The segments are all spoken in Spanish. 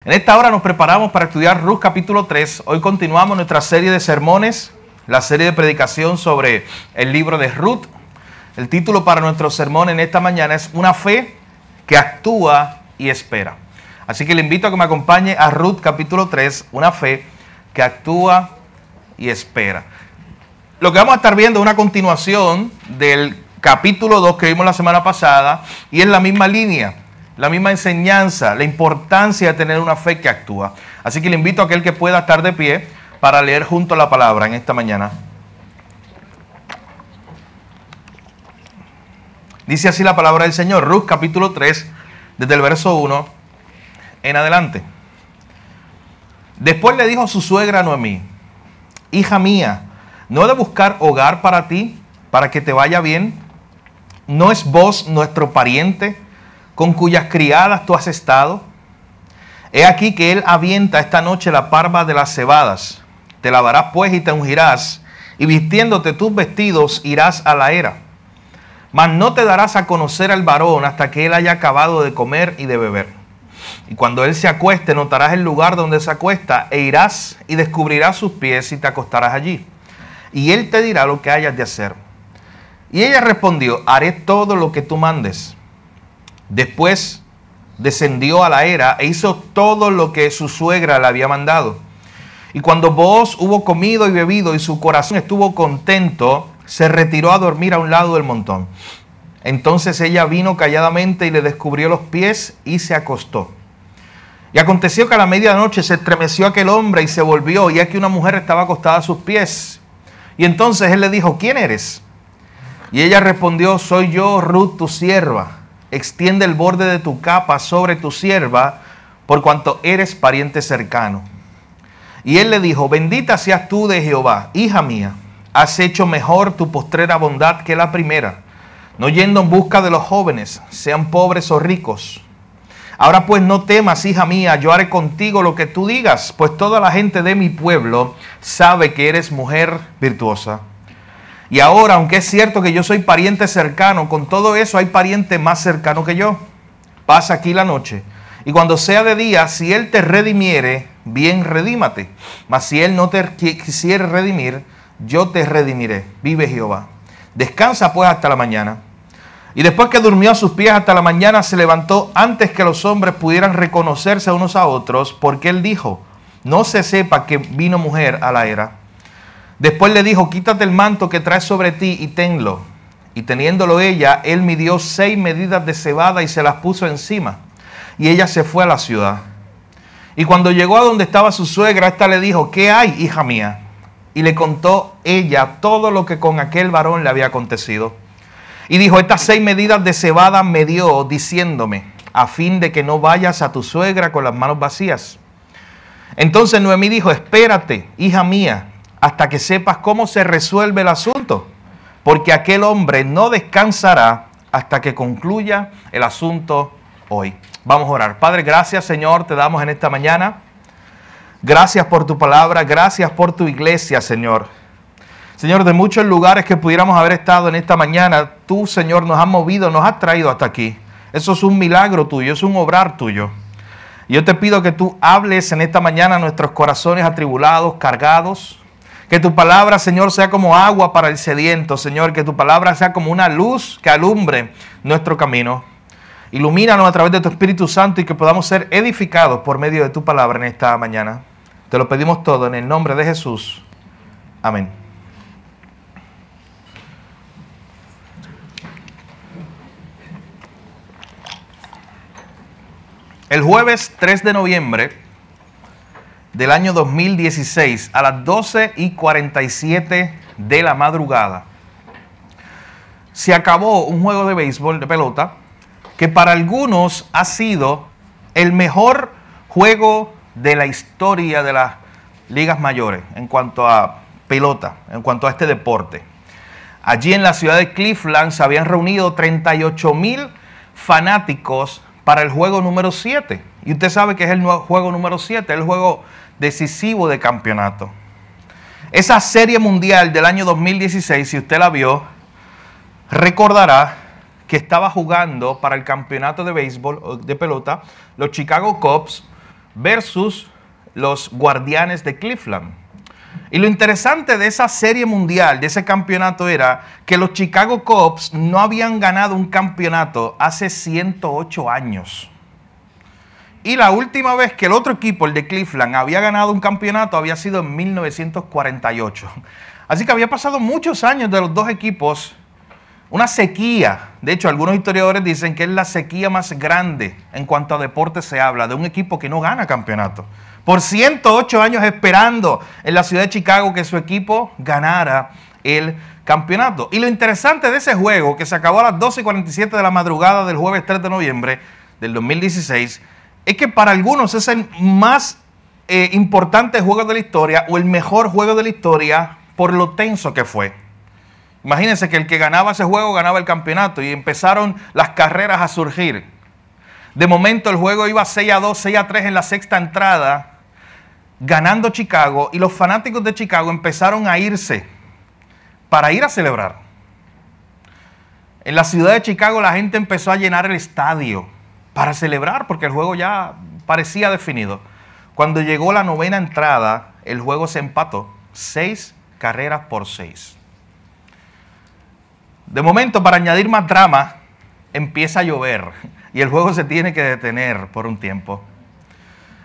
En esta hora nos preparamos para estudiar Ruth capítulo 3. Hoy continuamos nuestra serie de sermones, la serie de predicación sobre el libro de Ruth. El título para nuestro sermón en esta mañana es Una fe que actúa y espera. Así que le invito a que me acompañe a Ruth capítulo 3, una fe que actúa y espera. Lo que vamos a estar viendo es una continuación del capítulo 2 que vimos la semana pasada y es la misma línea. La misma enseñanza, la importancia de tener una fe que actúa. Así que le invito a aquel que pueda estar de pie para leer junto la palabra en esta mañana. Dice así la palabra del Señor, Ruth capítulo 3, desde el verso 1 en adelante. Después le dijo a su suegra Noemí: hija mía, ¿no he de buscar hogar para ti, para que te vaya bien? ¿No es vos nuestro pariente, con cuyas criadas tú has estado? He aquí que él avienta esta noche la parva de las cebadas. Te lavarás pues y te ungirás, y vistiéndote tus vestidos irás a la era. Mas no te darás a conocer al varón hasta que él haya acabado de comer y de beber. Y cuando él se acueste, notarás el lugar donde se acuesta, e irás y descubrirás sus pies y te acostarás allí. Y él te dirá lo que hayas de hacer. Y ella respondió: haré todo lo que tú mandes. Después descendió a la era e hizo todo lo que su suegra le había mandado. Y cuando Booz hubo comido y bebido y su corazón estuvo contento, se retiró a dormir a un lado del montón. Entonces ella vino calladamente y le descubrió los pies y se acostó. Y aconteció que a la medianoche se estremeció aquel hombre y se volvió, y aquí una mujer estaba acostada a sus pies. Y entonces él le dijo: ¿quién eres? Y ella respondió: soy yo, Ruth, tu sierva. Extiende el borde de tu capa sobre tu sierva, por cuanto eres pariente cercano. Y él le dijo: bendita seas tú de Jehová, hija mía, has hecho mejor tu postrera bondad que la primera, no yendo en busca de los jóvenes, sean pobres o ricos. Ahora pues no temas, hija mía, yo haré contigo lo que tú digas, pues toda la gente de mi pueblo sabe que eres mujer virtuosa. Y ahora, aunque es cierto que yo soy pariente cercano, con todo eso hay pariente más cercano que yo. Pasa aquí la noche, y cuando sea de día, si él te redimiere, bien redímate. Mas si él no te quisiere redimir, yo te redimiré. Vive Jehová. Descansa pues hasta la mañana. Y después que durmió a sus pies hasta la mañana, se levantó antes que los hombres pudieran reconocerse unos a otros, porque él dijo: no se sepa que vino mujer a la era. Después le dijo: quítate el manto que traes sobre ti y tenlo. Y teniéndolo ella, él midió 6 medidas de cebada y se las puso encima. Y ella se fue a la ciudad. Y cuando llegó a donde estaba su suegra, ésta le dijo: ¿qué hay, hija mía? Y le contó ella todo lo que con aquel varón le había acontecido. Y dijo: estas 6 medidas de cebada me dio, diciéndome, a fin de que no vayas a tu suegra con las manos vacías. Entonces Noemí dijo: espérate, hija mía, hasta que sepas cómo se resuelve el asunto, porque aquel hombre no descansará hasta que concluya el asunto hoy. Vamos a orar. Padre, gracias, Señor, te damos en esta mañana. Gracias por tu palabra, gracias por tu iglesia, Señor. Señor, de muchos lugares que pudiéramos haber estado en esta mañana, tú, Señor, nos has movido, nos has traído hasta aquí. Eso es un milagro tuyo, es un obrar tuyo. Y yo te pido que tú hables en esta mañana a nuestros corazones atribulados, cargados. Que tu palabra, Señor, sea como agua para el sediento, Señor. Que tu palabra sea como una luz que alumbre nuestro camino. Ilumínanos a través de tu Espíritu Santo y que podamos ser edificados por medio de tu palabra en esta mañana. Te lo pedimos todo en el nombre de Jesús. Amén. El jueves 3 de noviembre del año 2016, a las 12:47 de la madrugada, se acabó un juego de béisbol de pelota que para algunos ha sido el mejor juego de la historia de las ligas mayores en cuanto a pelota, en cuanto a este deporte. Allí en la ciudad de Cleveland se habían reunido 38,000 fanáticos para el juego número 7. Y usted sabe que es el juego número 7, el juego decisivo de campeonato. Esa serie mundial del año 2016, si usted la vio, recordará que estaba jugando para el campeonato de béisbol, de pelota, los Chicago Cubs versus los Guardianes de Cleveland. Y lo interesante de esa serie mundial, de ese campeonato, era que los Chicago Cubs no habían ganado un campeonato hace 108 años. Y la última vez que el otro equipo, el de Cleveland, había ganado un campeonato había sido en 1948. Así que había pasado muchos años de los dos equipos, una sequía. De hecho, algunos historiadores dicen que es la sequía más grande en cuanto a deporte se habla, de un equipo que no gana campeonato. Por 108 años esperando en la ciudad de Chicago que su equipo ganara el campeonato. Y lo interesante de ese juego, que se acabó a las 12:47 de la madrugada del jueves 3 de noviembre del 2016, es que para algunos es el más importante juego de la historia o el mejor juego de la historia por lo tenso que fue. Imagínense que el que ganaba ese juego ganaba el campeonato y empezaron las carreras a surgir. De momento el juego iba 6-2, 6-3 en la sexta entrada, ganando Chicago, y los fanáticos de Chicago empezaron a irse para ir a celebrar. En la ciudad de Chicago la gente empezó a llenar el estadio para celebrar porque el juego ya parecía definido. Cuando llegó la novena entrada, el juego se empató 6-6. De momento, para añadir más drama, empieza a llover y el juego se tiene que detener por un tiempo.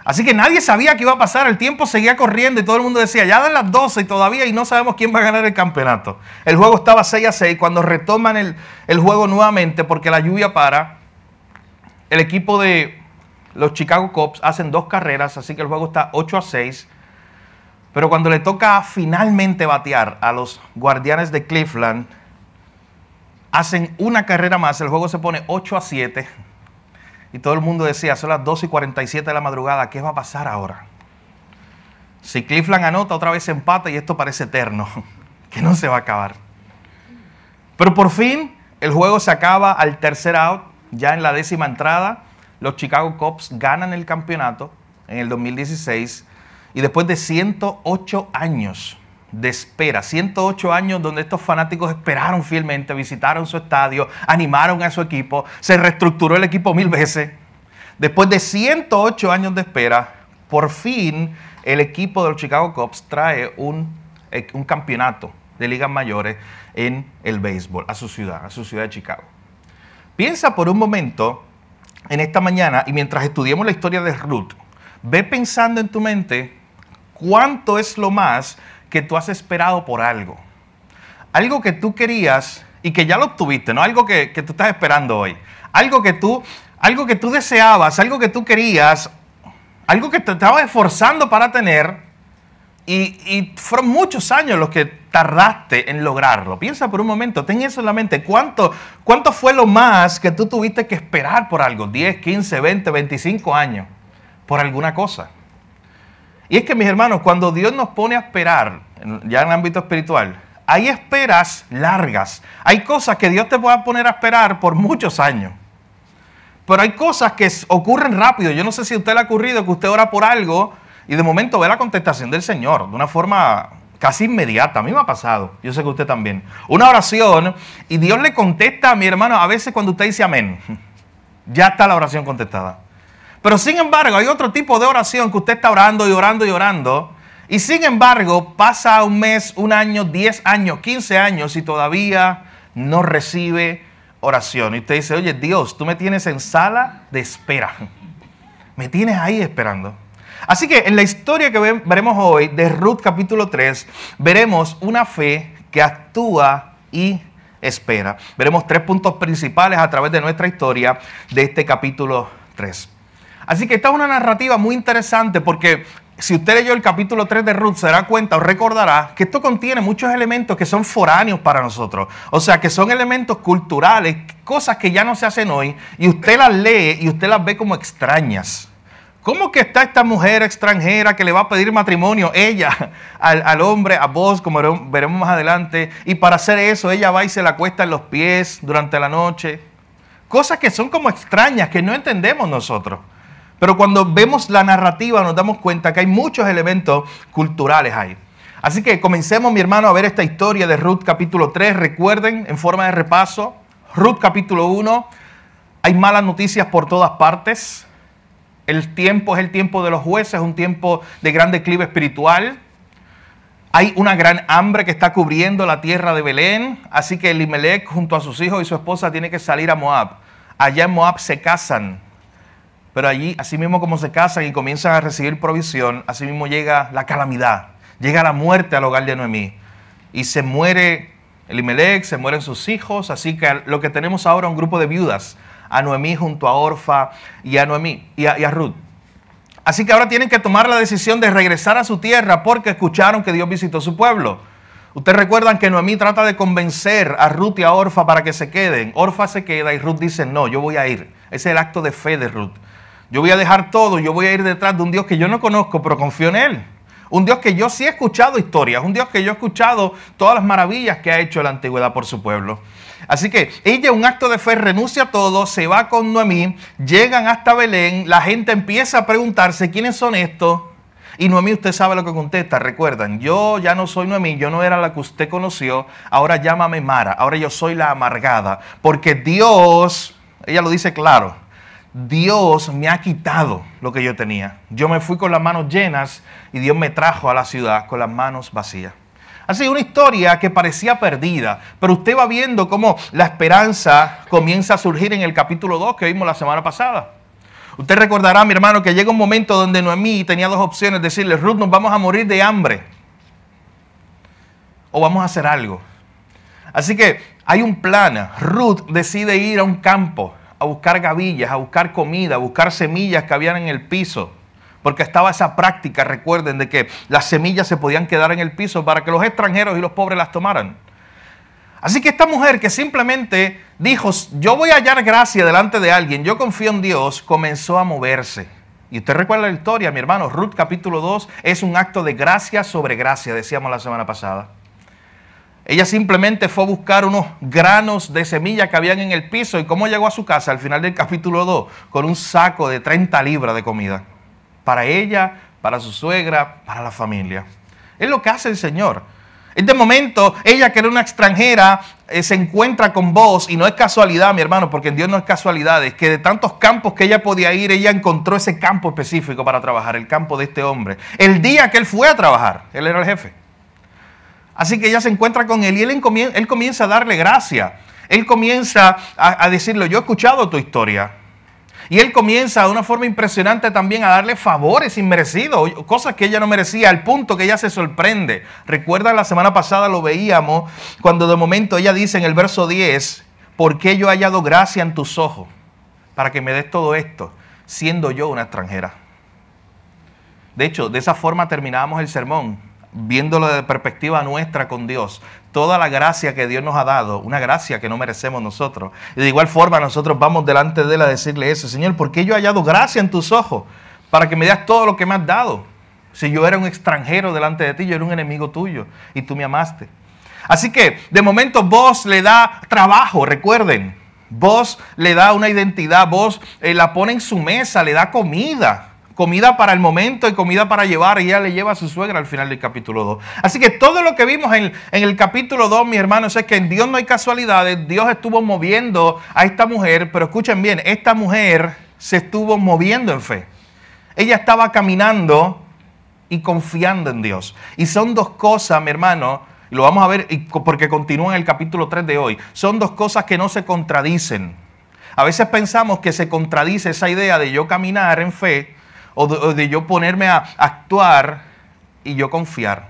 Así que nadie sabía qué iba a pasar, el tiempo seguía corriendo y todo el mundo decía, ya dan las 12 y todavía y no sabemos quién va a ganar el campeonato. El juego estaba 6-6, cuando retoman el juego nuevamente porque la lluvia para, el equipo de los Chicago Cubs hacen 2 carreras, así que el juego está 8-6. Pero cuando le toca finalmente batear a los Guardianes de Cleveland, hacen una carrera más, el juego se pone 8-7 y todo el mundo decía, son las 12:47 de la madrugada, ¿qué va a pasar ahora? Si Cleveland anota, otra vez se empata y esto parece eterno, que no se va a acabar. Pero por fin el juego se acaba al tercer out, ya en la 10ª entrada, los Chicago Cubs ganan el campeonato en el 2016 y después de 108 años de espera, 108 años donde estos fanáticos esperaron fielmente, visitaron su estadio, animaron a su equipo, se reestructuró el equipo 1000 veces. Después de 108 años de espera, por fin el equipo de los Chicago Cubs trae un campeonato de ligas mayores en el béisbol a su ciudad de Chicago. Piensa por un momento en esta mañana y mientras estudiemos la historia de Ruth, ve pensando en tu mente cuánto es lo más que tú has esperado por algo. Algo que tú querías y que ya lo obtuviste, no algo que tú estás esperando hoy. Algo que tú deseabas, algo que tú querías, algo que te estabas esforzando para tener y fueron muchos años los que tardaste en lograrlo. Piensa por un momento, ten eso en la mente. ¿Cuánto fue lo más que tú tuviste que esperar por algo? 10, 15, 20, 25 años por alguna cosa. Y es que, mis hermanos, cuando Dios nos pone a esperar, ya en el ámbito espiritual, hay esperas largas. Hay cosas que Dios te puede poner a esperar por muchos años. Pero hay cosas que ocurren rápido. Yo no sé si a usted le ha ocurrido que usted ora por algo y de momento ve la contestación del Señor de una forma casi inmediata. A mí me ha pasado. Yo sé que usted también. Una oración y Dios le contesta a mi hermano a veces cuando usted dice amén. Ya está la oración contestada. Pero sin embargo, hay otro tipo de oración que usted está orando y orando y orando. Y sin embargo, pasa un mes, un año, 10 años, 15 años y todavía no recibe oración. Y usted dice, oye, Dios, tú me tienes en sala de espera. Me tienes ahí esperando. Así que en la historia que veremos hoy de Ruth capítulo 3, veremos una fe que actúa y espera. Veremos 3 puntos principales a través de nuestra historia de este capítulo 3. Así que esta es una narrativa muy interesante porque si usted leyó el capítulo 3 de Ruth se dará cuenta o recordará que esto contiene muchos elementos que son foráneos para nosotros. O sea, que son elementos culturales, cosas que ya no se hacen hoy y usted las lee y usted las ve como extrañas. ¿Cómo que está esta mujer extranjera que le va a pedir matrimonio ella al hombre, a vos, como veremos más adelante? Y para hacer eso ella va y se la acuesta en los pies durante la noche. Cosas que son como extrañas, que no entendemos nosotros. Pero cuando vemos la narrativa nos damos cuenta que hay muchos elementos culturales ahí. Así que comencemos, mi hermano, a ver esta historia de Ruth capítulo 3. Recuerden, en forma de repaso, Ruth capítulo 1, hay malas noticias por todas partes. El tiempo es el tiempo de los jueces, un tiempo de gran declive espiritual. Hay una gran hambre que está cubriendo la tierra de Belén, así que Elimelech junto a sus hijos y su esposa tiene que salir a Moab. Allá en Moab se casan, pero allí, así mismo como se casan y comienzan a recibir provisión, así mismo llega la calamidad, llega la muerte al hogar de Noemí. Y se muere Elimelech, se mueren sus hijos, así que lo que tenemos ahora es un grupo de viudas, a Noemí junto a Orfa y a Noemí y a Ruth. Así que ahora tienen que tomar la decisión de regresar a su tierra porque escucharon que Dios visitó su pueblo. Ustedes recuerdan que Noemí trata de convencer a Ruth y a Orfa para que se queden. Orfa se queda y Ruth dice, no, yo voy a ir. Ese es el acto de fe de Ruth. Yo voy a dejar todo, yo voy a ir detrás de un Dios que yo no conozco, pero confío en Él. Un Dios que yo sí he escuchado historias, un Dios que yo he escuchado todas las maravillas que ha hecho en la antigüedad por su pueblo. Así que ella, un acto de fe, renuncia a todo, se va con Noemí, llegan hasta Belén, la gente empieza a preguntarse quiénes son estos. Y Noemí, usted sabe lo que contesta, recuerdan, yo ya no soy Noemí, yo no era la que usted conoció, ahora llámame Mara, ahora yo soy la amargada, porque Dios, ella lo dice claro, Dios me ha quitado lo que yo tenía. Yo me fui con las manos llenas y Dios me trajo a la ciudad con las manos vacías. Así, una historia que parecía perdida, pero usted va viendo cómo la esperanza comienza a surgir en el capítulo 2 que vimos la semana pasada. Usted recordará, mi hermano, que llega un momento donde Noemí tenía dos opciones, decirle, Ruth, nos vamos a morir de hambre o vamos a hacer algo. Así que hay un plan. Ruth decide ir a un campo a buscar gavillas, a buscar comida, a buscar semillas que habían en el piso. Porque estaba esa práctica, recuerden, de que las semillas se podían quedar en el piso para que los extranjeros y los pobres las tomaran. Así que esta mujer que simplemente dijo, yo voy a hallar gracia delante de alguien, yo confío en Dios, comenzó a moverse. Y usted recuerda la historia, mi hermano, Ruth capítulo 2 es un acto de gracia sobre gracia, decíamos la semana pasada. Ella simplemente fue a buscar unos granos de semilla que habían en el piso. ¿Y cómo llegó a su casa al final del capítulo 2? Con un saco de 30 libras de comida. Para ella, para su suegra, para la familia. Es lo que hace el Señor. En este momento, ella que era una extranjera, se encuentra con Booz, y no es casualidad, mi hermano, porque en Dios no es casualidad, es que de tantos campos que ella podía ir, ella encontró ese campo específico para trabajar, el campo de este hombre. El día que él fue a trabajar, él era el jefe. Así que ella se encuentra con él y él comienza a darle gracia. Él comienza a decirle, yo he escuchado tu historia. Y él comienza de una forma impresionante también a darle favores inmerecidos, cosas que ella no merecía, al punto que ella se sorprende. Recuerda, la semana pasada lo veíamos, cuando de momento ella dice en el verso 10, ¿por qué yo he hallado gracia en tus ojos para que me des todo esto, siendo yo una extranjera? De hecho, de esa forma terminábamos el sermón, viéndolo desde perspectiva nuestra con Dios. Toda la gracia que Dios nos ha dado, una gracia que no merecemos nosotros. Y de igual forma nosotros vamos delante de Él a decirle eso. Señor, ¿por qué yo he hallado gracia en tus ojos? Para que me das todo lo que me has dado. Si yo era un extranjero delante de ti, yo era un enemigo tuyo y tú me amaste. Así que de momento Booz le da trabajo, recuerden. Booz le da una identidad, Booz la pone en su mesa, le da comida. Comida para el momento y comida para llevar, y ella le lleva a su suegra al final del capítulo 2. Así que todo lo que vimos en el capítulo 2, mis hermanos, es que en Dios no hay casualidades. Dios estuvo moviendo a esta mujer, pero escuchen bien, esta mujer se estuvo moviendo en fe. Ella estaba caminando y confiando en Dios. Y son dos cosas, mi hermano, y lo vamos a ver porque continúa en el capítulo 3 de hoy, son dos cosas que no se contradicen. A veces pensamos que se contradice esa idea de yo caminar en fe, o de yo ponerme a actuar y yo confiar.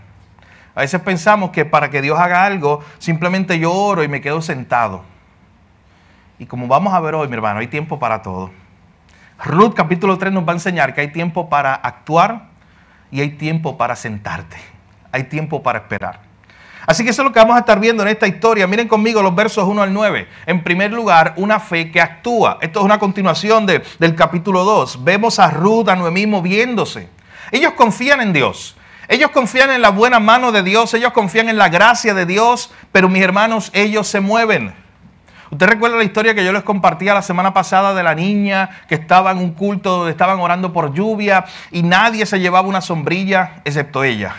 A veces pensamos que para que Dios haga algo, simplemente yo oro y me quedo sentado. Y como vamos a ver hoy, mi hermano, hay tiempo para todo. Ruth capítulo 3 nos va a enseñar que hay tiempo para actuar y hay tiempo para sentarte. Hay tiempo para esperar. Así que eso es lo que vamos a estar viendo en esta historia. Miren conmigo los versos 1 al 9. En primer lugar, una fe que actúa. Esto es una continuación del capítulo 2. Vemos a Ruth, a Noemí moviéndose. Ellos confían en Dios. Ellos confían en la buena mano de Dios. Ellos confían en la gracia de Dios. Pero mis hermanos, ellos se mueven. ¿Usted recuerda la historia que yo les compartía la semana pasada de la niña que estaba en un culto donde estaban orando por lluvia y nadie se llevaba una sombrilla excepto ella?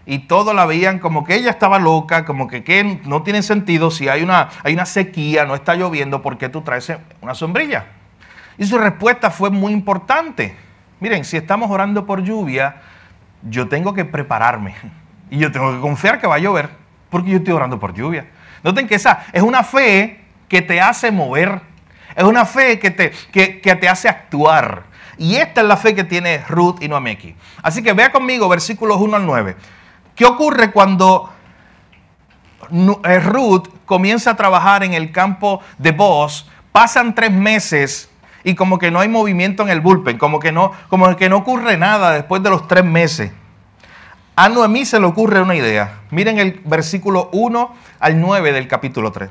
Y todos la veían como que ella estaba loca, como que no tiene sentido, si hay una sequía, no está lloviendo, ¿por qué tú traes una sombrilla? Y su respuesta fue muy importante. Miren, si estamos orando por lluvia, yo tengo que prepararme. Y yo tengo que confiar que va a llover, porque yo estoy orando por lluvia. Noten que esa es una fe que te hace mover. Es una fe que te hace actuar. Y esta es la fe que tiene Ruth y Noemí aquí. Así que vea conmigo versículos 1 al 9. ¿Qué ocurre cuando Ruth comienza a trabajar en el campo de Boaz? Pasan 3 meses y como que no hay movimiento en el bullpen, como que no ocurre nada después de los 3 meses. A Noemí se le ocurre una idea. Miren el versículo 1 al 9 del capítulo 3.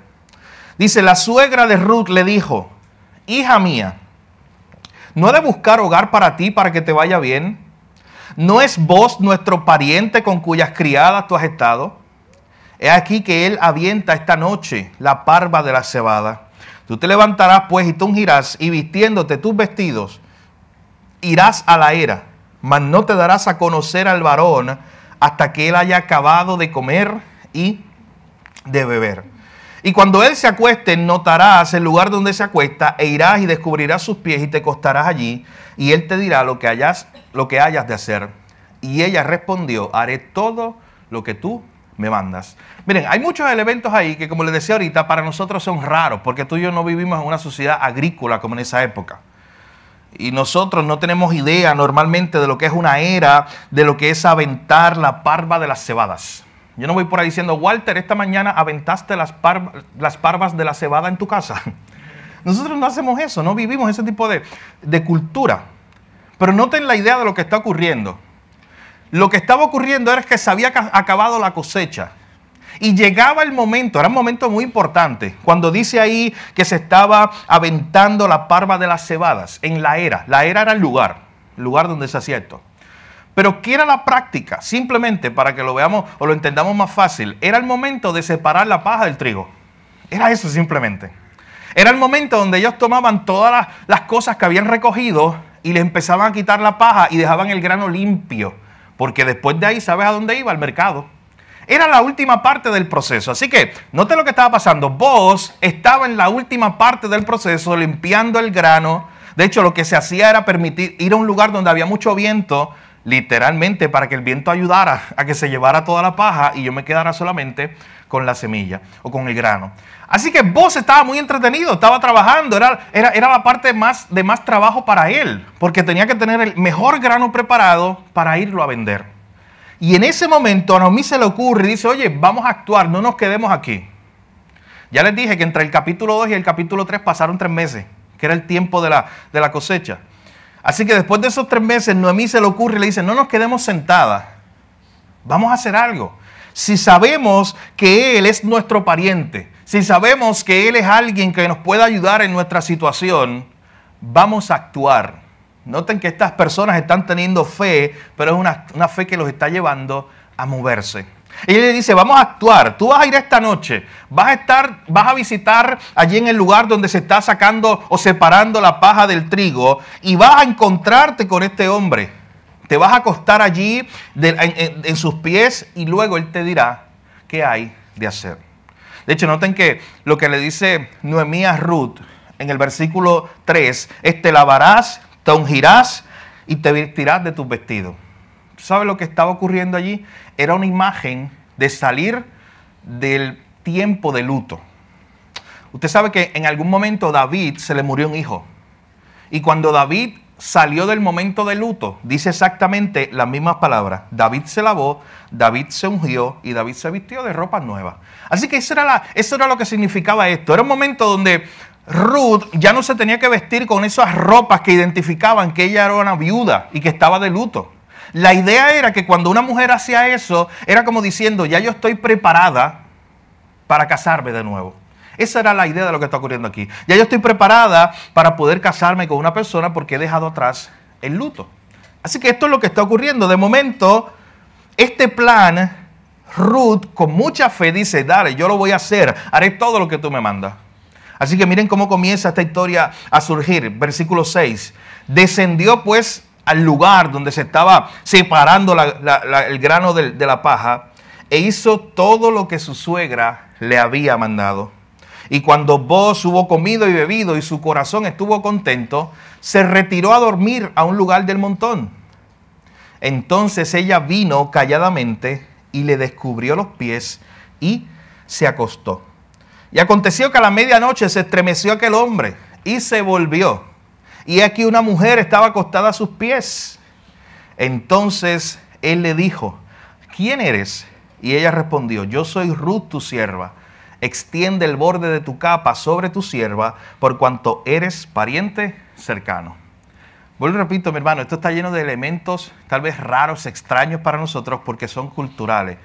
Dice, la suegra de Ruth le dijo, hija mía, ¿no he de buscar hogar para ti para que te vaya bien? ¿No es Boaz nuestro pariente con cuyas criadas tú has estado? He aquí que él avienta esta noche la parva de la cebada. Tú te levantarás pues y te ungirás y vistiéndote tus vestidos, irás a la era, mas no te darás a conocer al varón hasta que él haya acabado de comer y de beber. Y cuando él se acueste, notarás el lugar donde se acuesta e irás y descubrirás sus pies y te acostarás allí y él te dirá lo que hayas de hacer. Y ella respondió, haré todo lo que tú me mandas. Miren, hay muchos elementos ahí que, como les decía ahorita, para nosotros son raros, porque tú y yo no vivimos en una sociedad agrícola como en esa época. Y nosotros no tenemos idea normalmente de lo que es una era, de lo que es aventar la parva de las cebadas. Yo no voy por ahí diciendo, Walter, esta mañana aventaste las parvas de la cebada en tu casa. Nosotros no hacemos eso, no vivimos ese tipo de cultura. Pero noten la idea de lo que está ocurriendo. Lo que estaba ocurriendo era que se había acabado la cosecha. Y llegaba el momento, era un momento muy importante, cuando dice ahí que se estaba aventando la parva de las cebadas en la era. La era era el lugar donde se hacía esto. Pero ¿qué era la práctica? Simplemente para que lo veamos o lo entendamos más fácil, era el momento de separar la paja del trigo. Era eso simplemente. Era el momento donde ellos tomaban todas las cosas que habían recogido y les empezaban a quitar la paja y dejaban el grano limpio. Porque después de ahí, ¿sabes a dónde iba? Al mercado. Era la última parte del proceso. Así que, note lo que estaba pasando. Boaz estaba en la última parte del proceso, limpiando el grano. De hecho, lo que se hacía era permitir ir a un lugar donde había mucho viento, literalmente para que el viento ayudara a que se llevara toda la paja y yo me quedara solamente con la semilla o con el grano. Así que Boaz estaba muy entretenido, estaba trabajando, era la parte de más trabajo para él, porque tenía que tener el mejor grano preparado para irlo a vender. Y en ese momento a Noemí se le ocurre y dice, oye, vamos a actuar, no nos quedemos aquí. Ya les dije que entre el capítulo 2 y el capítulo 3 pasaron 3 meses, que era el tiempo de la cosecha. Así que después de esos 3 meses, Noemí se le ocurre y le dice, no nos quedemos sentadas, vamos a hacer algo. Si sabemos que él es nuestro pariente, si sabemos que él es alguien que nos puede ayudar en nuestra situación, vamos a actuar. Noten que estas personas están teniendo fe, pero es una fe que los está llevando a moverse. Y él le dice, vamos a actuar, tú vas a ir esta noche, vas a visitar allí en el lugar donde se está sacando o separando la paja del trigo y vas a encontrarte con este hombre. Te vas a acostar allí en sus pies y luego él te dirá qué hay de hacer. De hecho, noten que lo que le dice Noemí a Ruth en el versículo 3 es te lavarás, te ungirás y te vestirás de tus vestidos. ¿Sabes lo que estaba ocurriendo allí? Era una imagen de salir del tiempo de luto. Usted sabe que en algún momento David se le murió un hijo. Y cuando David salió del momento de luto, dice exactamente las mismas palabras. David se lavó, David se ungió y David se vistió de ropas nuevas. Así que eso era lo que significaba esto. Era un momento donde Ruth ya no se tenía que vestir con esas ropas que identificaban que ella era una viuda y que estaba de luto. La idea era que cuando una mujer hacía eso, era como diciendo, ya yo estoy preparada para casarme de nuevo. Esa era la idea de lo que está ocurriendo aquí. Ya yo estoy preparada para poder casarme con una persona porque he dejado atrás el luto. Así que esto es lo que está ocurriendo. De momento, este plan, Ruth con mucha fe dice, dale, yo lo voy a hacer, haré todo lo que tú me mandas. Así que miren cómo comienza esta historia a surgir. Versículo 6. Descendió pues al lugar donde se estaba separando el grano de la paja e hizo todo lo que su suegra le había mandado. Y cuando Booz hubo comido y bebido y su corazón estuvo contento, se retiró a dormir a un lugar del montón. Entonces ella vino calladamente y le descubrió los pies y se acostó. Y aconteció que a la medianoche se estremeció aquel hombre y se volvió. Y aquí una mujer estaba acostada a sus pies. Entonces él le dijo, ¿quién eres? Y ella respondió, yo soy Ruth tu sierva. Extiende el borde de tu capa sobre tu sierva, por cuanto eres pariente cercano. Vuelvo y repito, mi hermano, esto está lleno de elementos tal vez raros, extraños para nosotros porque son culturales.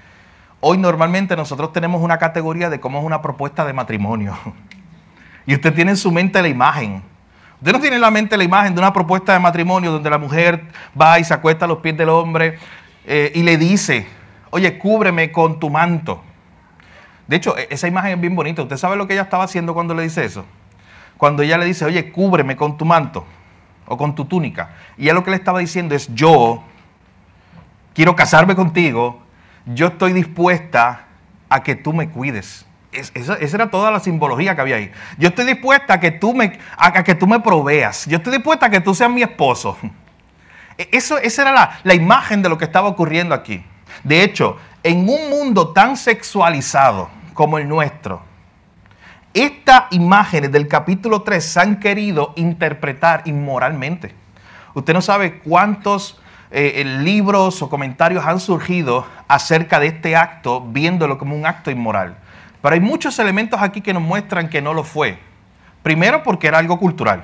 Hoy normalmente nosotros tenemos una categoría de cómo es una propuesta de matrimonio. Y usted tiene en su mente la imagen. Usted no tiene en la mente la imagen de una propuesta de matrimonio donde la mujer va y se acuesta a los pies del hombre y le dice, oye, cúbreme con tu manto. De hecho, esa imagen es bien bonita. ¿Usted sabe lo que ella estaba haciendo cuando le dice eso? Cuando ella le dice, oye, cúbreme con tu manto o con tu túnica. Y ella lo que le estaba diciendo es, yo quiero casarme contigo, yo estoy dispuesta a que tú me cuides. Esa era toda la simbología que había ahí. Yo estoy dispuesta a que tú me proveas. Yo estoy dispuesta a que tú seas mi esposo. Esa era la imagen de lo que estaba ocurriendo aquí. De hecho, en un mundo tan sexualizado como el nuestro, estas imágenes del capítulo 3 se han querido interpretar inmoralmente. Usted no sabe cuántos libros o comentarios han surgido acerca de este acto, viéndolo como un acto inmoral. Pero hay muchos elementos aquí que nos muestran que no lo fue. Primero, porque era algo cultural.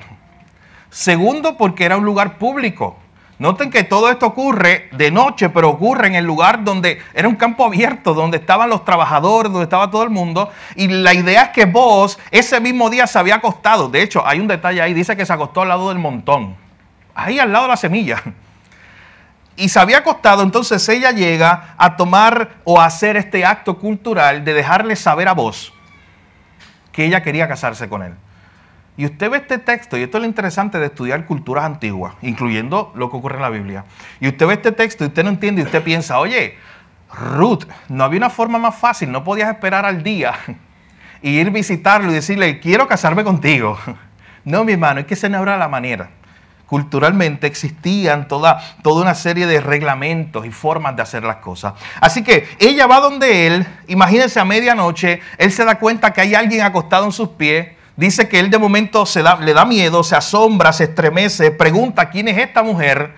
Segundo, porque era un lugar público. Noten que todo esto ocurre de noche, pero ocurre en el lugar donde era un campo abierto, donde estaban los trabajadores, donde estaba todo el mundo. Y la idea es que Booz ese mismo día se había acostado. De hecho, hay un detalle ahí, dice que se acostó al lado del montón. Ahí al lado de la semilla. Y se había acostado, entonces ella llega a tomar o a hacer este acto cultural de dejarle saber a Booz que ella quería casarse con él. Y usted ve este texto, y esto es lo interesante de estudiar culturas antiguas, incluyendo lo que ocurre en la Biblia. Y usted ve este texto y usted no entiende y usted piensa, oye, Ruth, no había una forma más fácil, no podías esperar al día y ir visitarlo y decirle, quiero casarme contigo. No, mi hermano, es que esa no era la manera. Culturalmente existían toda una serie de reglamentos y formas de hacer las cosas. Así que ella va donde él, imagínense a medianoche, él se da cuenta que hay alguien acostado en sus pies, dice que él de momento le da miedo, se asombra, se estremece, pregunta quién es esta mujer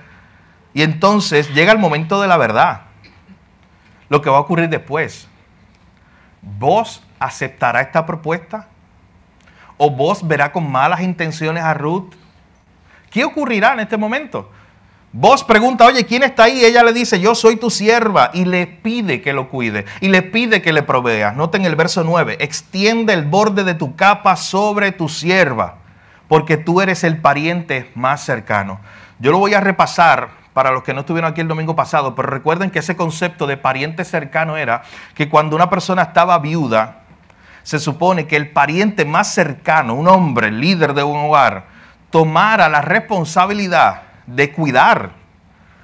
y entonces llega el momento de la verdad. Lo que va a ocurrir después. ¿Booz aceptará esta propuesta? ¿O Booz verá con malas intenciones a Ruth? ¿Qué ocurrirá en este momento? Booz pregunta, oye, ¿quién está ahí? Ella le dice, yo soy tu sierva, y le pide que lo cuide, y le pide que le provea. Noten el verso 9, extiende el borde de tu capa sobre tu sierva, porque tú eres el pariente más cercano. Yo lo voy a repasar para los que no estuvieron aquí el domingo pasado, pero recuerden que ese concepto de pariente cercano era que cuando una persona estaba viuda, se supone que el pariente más cercano, un hombre, líder de un hogar, tomara la responsabilidad de cuidar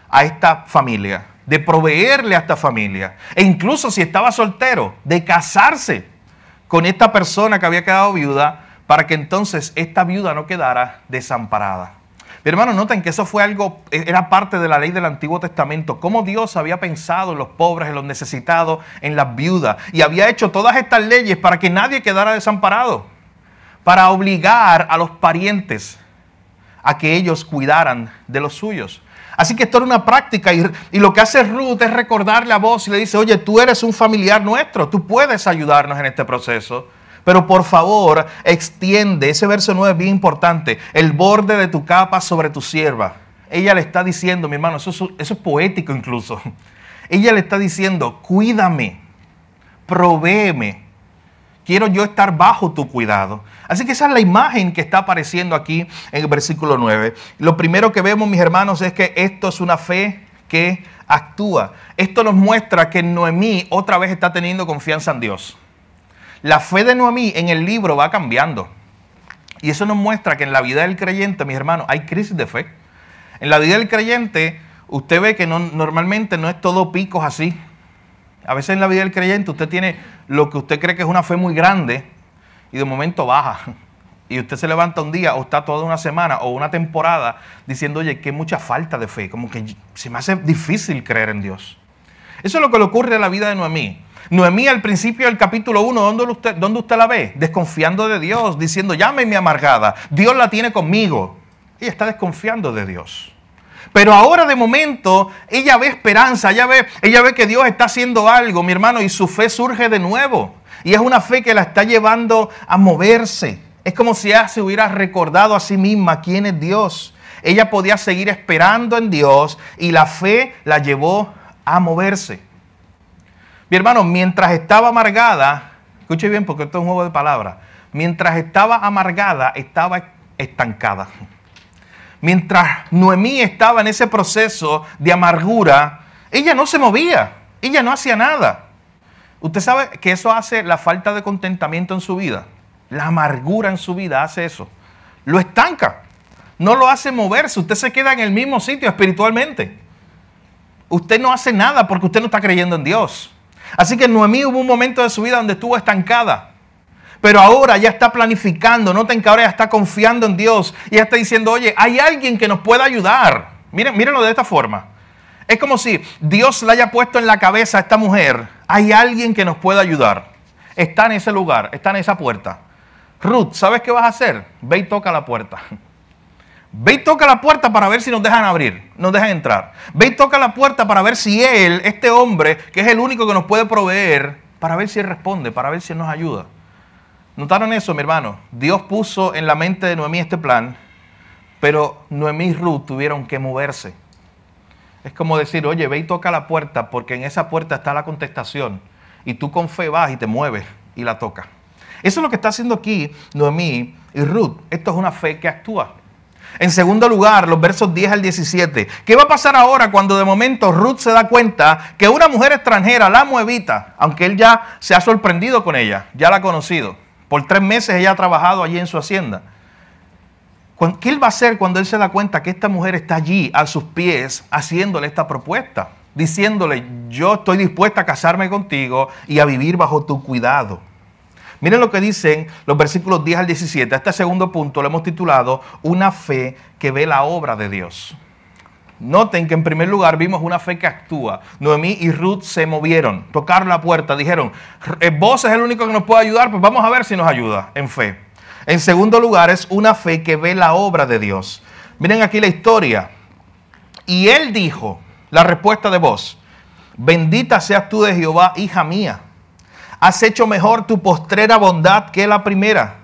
a esta familia, de proveerle a esta familia, e incluso si estaba soltero, de casarse con esta persona que había quedado viuda, para que entonces esta viuda no quedara desamparada. Mi hermano, noten que eso fue algo, era parte de la ley del Antiguo Testamento, cómo Dios había pensado en los pobres, en los necesitados, en las viudas, y había hecho todas estas leyes para que nadie quedara desamparado, para obligar a los parientes a que ellos cuidaran de los suyos. Así que esto era una práctica y lo que hace Ruth es recordarle a Booz y le dice, oye, tú eres un familiar nuestro, tú puedes ayudarnos en este proceso, pero por favor extiende, ese verso 9 es bien importante, el borde de tu capa sobre tu sierva. Ella le está diciendo, mi hermano, eso es poético incluso, ella le está diciendo, cuídame, provéeme, quiero yo estar bajo tu cuidado. Así que esa es la imagen que está apareciendo aquí en el versículo 9. Lo primero que vemos, mis hermanos, es que esto es una fe que actúa. Esto nos muestra que Noemí otra vez está teniendo confianza en Dios. La fe de Noemí en el libro va cambiando. Y eso nos muestra que en la vida del creyente, mis hermanos, hay crisis de fe. En la vida del creyente, usted ve que normalmente no es todo picos así. A veces en la vida del creyente usted tiene lo que usted cree que es una fe muy grande y de momento baja. Y usted se levanta un día o está toda una semana o una temporada diciendo, oye, que mucha falta de fe, como que se me hace difícil creer en Dios. Eso es lo que le ocurre en la vida de Noemí. Noemí al principio del capítulo 1, ¿dónde usted la ve? Desconfiando de Dios, diciendo, llámeme amargada, Dios la tiene conmigo. Ella está desconfiando de Dios. Pero ahora de momento ella ve esperanza, ella ve que Dios está haciendo algo, mi hermano, y su fe surge de nuevo. Y es una fe que la está llevando a moverse. Es como si ella se hubiera recordado a sí misma quién es Dios. Ella podía seguir esperando en Dios y la fe la llevó a moverse. Mi hermano, mientras estaba amargada, escuche bien porque esto es un juego de palabras, mientras estaba amargada, estaba estancada. Mientras Noemí estaba en ese proceso de amargura, ella no se movía, ella no hacía nada. Usted sabe que eso hace la falta de contentamiento en su vida. La amargura en su vida hace eso. Lo estanca, no lo hace moverse, usted se queda en el mismo sitio espiritualmente. Usted no hace nada porque usted no está creyendo en Dios. Así que Noemí hubo un momento de su vida donde estuvo estancada. Pero ahora ya está planificando, noten que ahora ya está confiando en Dios. Y ya está diciendo, oye, hay alguien que nos pueda ayudar. Mírenlo de esta forma. Es como si Dios le haya puesto en la cabeza a esta mujer, hay alguien que nos pueda ayudar. Está en ese lugar, está en esa puerta. Ruth, ¿sabes qué vas a hacer? Ve y toca la puerta. Ve y toca la puerta para ver si nos dejan abrir, nos dejan entrar. Ve y toca la puerta para ver si él, este hombre, que es el único que nos puede proveer, para ver si él responde, para ver si él nos ayuda. ¿Notaron eso, mi hermano? Dios puso en la mente de Noemí este plan, pero Noemí y Ruth tuvieron que moverse. Es como decir, oye, ve y toca la puerta, porque en esa puerta está la contestación. Y tú con fe vas y te mueves y la tocas. Eso es lo que está haciendo aquí Noemí y Ruth. Esto es una fe que actúa. En segundo lugar, los versos 10 al 17. ¿Qué va a pasar ahora cuando de momento Ruth se da cuenta que una mujer extranjera, la moabita, aunque él ya se ha sorprendido con ella, ya la ha conocido, por 3 meses ella ha trabajado allí en su hacienda? ¿Qué él va a hacer cuando él se da cuenta que esta mujer está allí a sus pies haciéndole esta propuesta? Diciéndole, yo estoy dispuesta a casarme contigo y a vivir bajo tu cuidado. Miren lo que dicen los versículos 10 al 17. A este segundo punto lo hemos titulado una fe que ve la obra de Dios. Noten que en primer lugar vimos una fe que actúa. Noemí y Ruth se movieron, tocaron la puerta, dijeron, vos es el único que nos puede ayudar, pues vamos a ver si nos ayuda en fe. En segundo lugar es una fe que ve la obra de Dios. Miren aquí la historia. Y él dijo, la respuesta de vos, bendita seas tú de Jehová, hija mía. Has hecho mejor tu postrera bondad que la primera,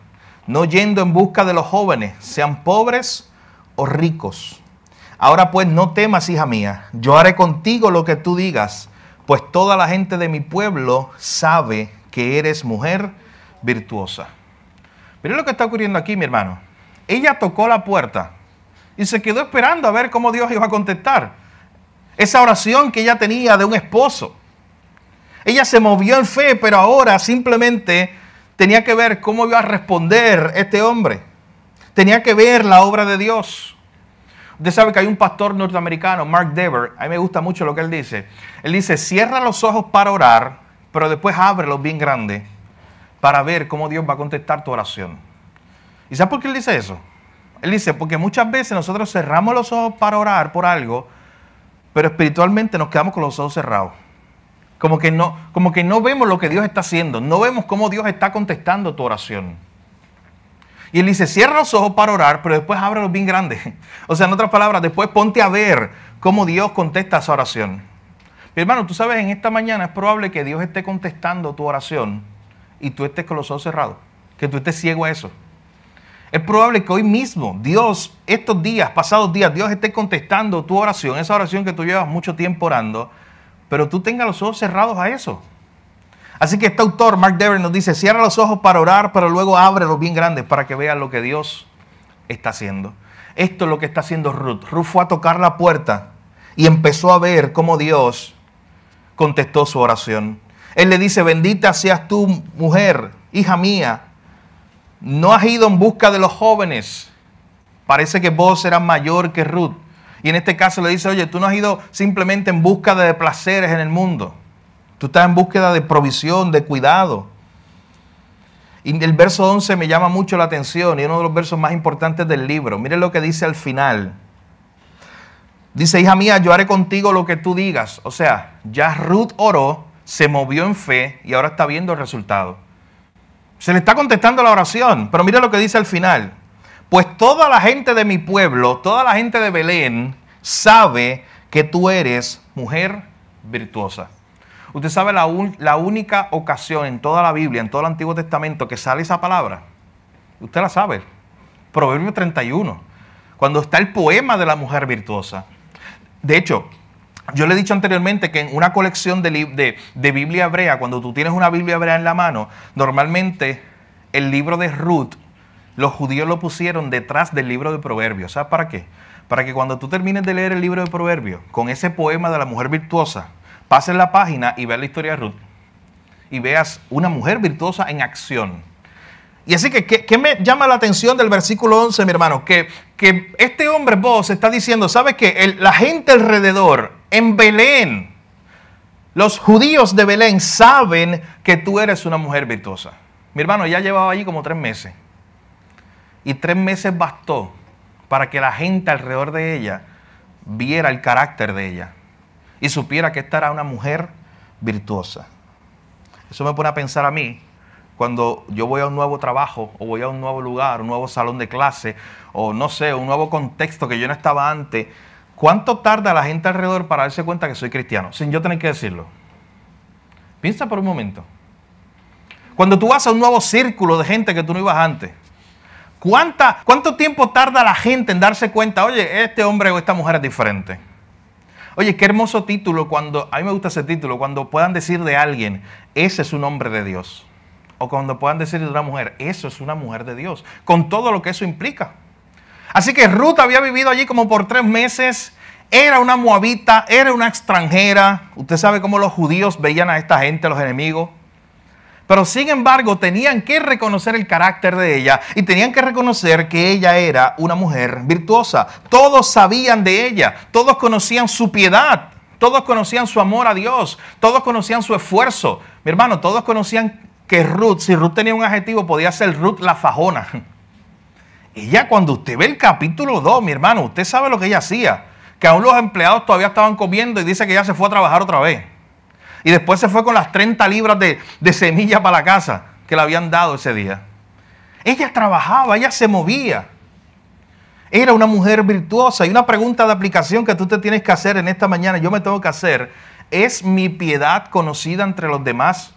no yendo en busca de los jóvenes, sean pobres o ricos. Ahora pues no temas, hija mía, yo haré contigo lo que tú digas, pues toda la gente de mi pueblo sabe que eres mujer virtuosa. Miren lo que está ocurriendo aquí, mi hermano. Ella tocó la puerta y se quedó esperando a ver cómo Dios iba a contestar. Esa oración que ella tenía de un esposo. Ella se movió en fe, pero ahora simplemente tenía que ver cómo iba a responder este hombre. Tenía que ver la obra de Dios. Usted sabe que hay un pastor norteamericano, Mark Dever, a mí me gusta mucho lo que él dice. Él dice, cierra los ojos para orar, pero después ábrelos bien grandes para ver cómo Dios va a contestar tu oración. ¿Y sabe por qué él dice eso? Él dice, porque muchas veces nosotros cerramos los ojos para orar por algo, pero espiritualmente nos quedamos con los ojos cerrados. Como que no vemos lo que Dios está haciendo, no vemos cómo Dios está contestando tu oración. Y él dice, cierra los ojos para orar, pero después ábrelos bien grandes. O sea, en otras palabras, después ponte a ver cómo Dios contesta esa oración. Mi hermano, tú sabes, en esta mañana es probable que Dios esté contestando tu oración y tú estés con los ojos cerrados, que tú estés ciego a eso. Es probable que hoy mismo Dios, estos días, pasados días, Dios esté contestando tu oración, esa oración que tú llevas mucho tiempo orando, pero tú tengas los ojos cerrados a eso. Así que este autor, Mark Dever, nos dice, cierra los ojos para orar, pero luego ábrelos bien grandes para que vean lo que Dios está haciendo. Esto es lo que está haciendo Ruth. Ruth fue a tocar la puerta y empezó a ver cómo Dios contestó su oración. Él le dice, bendita seas tú, mujer, hija mía. No has ido en busca de los jóvenes. Parece que vos serás mayor que Ruth. Y en este caso le dice, oye, tú no has ido simplemente en busca de placeres en el mundo. Tú estás en búsqueda de provisión, de cuidado. Y el verso 11 me llama mucho la atención y es uno de los versos más importantes del libro. Miren lo que dice al final. Dice, hija mía, yo haré contigo lo que tú digas. O sea, ya Ruth oró, se movió en fe y ahora está viendo el resultado. Se le está contestando la oración, pero mire lo que dice al final. Pues toda la gente de mi pueblo, toda la gente de Belén, sabe que tú eres mujer virtuosa. Usted sabe la única ocasión en toda la Biblia, en todo el Antiguo Testamento, que sale esa palabra. Usted la sabe. Proverbio 31. Cuando está el poema de la mujer virtuosa. De hecho, yo le he dicho anteriormente que en una colección de Biblia hebrea, cuando tú tienes una Biblia hebrea en la mano, normalmente el libro de Ruth, los judíos lo pusieron detrás del libro de Proverbios. ¿Sabes para qué? Para que cuando tú termines de leer el libro de Proverbios, con ese poema de la mujer virtuosa, pases la página y veas la historia de Ruth. Y veas una mujer virtuosa en acción. Y así que, ¿qué me llama la atención del versículo 11, mi hermano? Que este hombre, vos, está diciendo, ¿sabes qué? La gente alrededor, en Belén, los judíos de Belén saben que tú eres una mujer virtuosa. Mi hermano, ya llevaba allí como 3 meses. Y 3 meses bastó para que la gente alrededor de ella viera el carácter de ella y supiera que esta era una mujer virtuosa. Eso me pone a pensar a mí, cuando yo voy a un nuevo trabajo, o voy a un nuevo lugar, un nuevo salón de clase, o no sé, un nuevo contexto que yo no estaba antes, ¿cuánto tarda la gente alrededor para darse cuenta que soy cristiano? Sin yo tener que decirlo. Piensa por un momento. Cuando tú vas a un nuevo círculo de gente que tú no ibas antes, ¿cuánto tiempo tarda la gente en darse cuenta, oye, este hombre o esta mujer es diferente? Oye, qué hermoso título a mí me gusta ese título, cuando puedan decir de alguien, ese es un hombre de Dios. O cuando puedan decir de una mujer, eso es una mujer de Dios, con todo lo que eso implica. Así que Ruth había vivido allí como por 3 meses, era una moabita, era una extranjera. Usted sabe cómo los judíos veían a esta gente, los enemigos. Pero sin embargo, tenían que reconocer el carácter de ella y tenían que reconocer que ella era una mujer virtuosa. Todos sabían de ella, todos conocían su piedad, todos conocían su amor a Dios, todos conocían su esfuerzo. Mi hermano, todos conocían que Ruth, si Ruth tenía un adjetivo, podía ser Ruth la fajona. Ella, cuando usted ve el capítulo 2, mi hermano, usted sabe lo que ella hacía. Que aún los empleados todavía estaban comiendo y dice que ella se fue a trabajar otra vez. Y después se fue con las 30 libras de semilla para la casa que le habían dado ese día. Ella trabajaba, ella se movía. Era una mujer virtuosa. Y una pregunta de aplicación que tú te tienes que hacer en esta mañana, yo me tengo que hacer, ¿es mi piedad conocida entre los demás?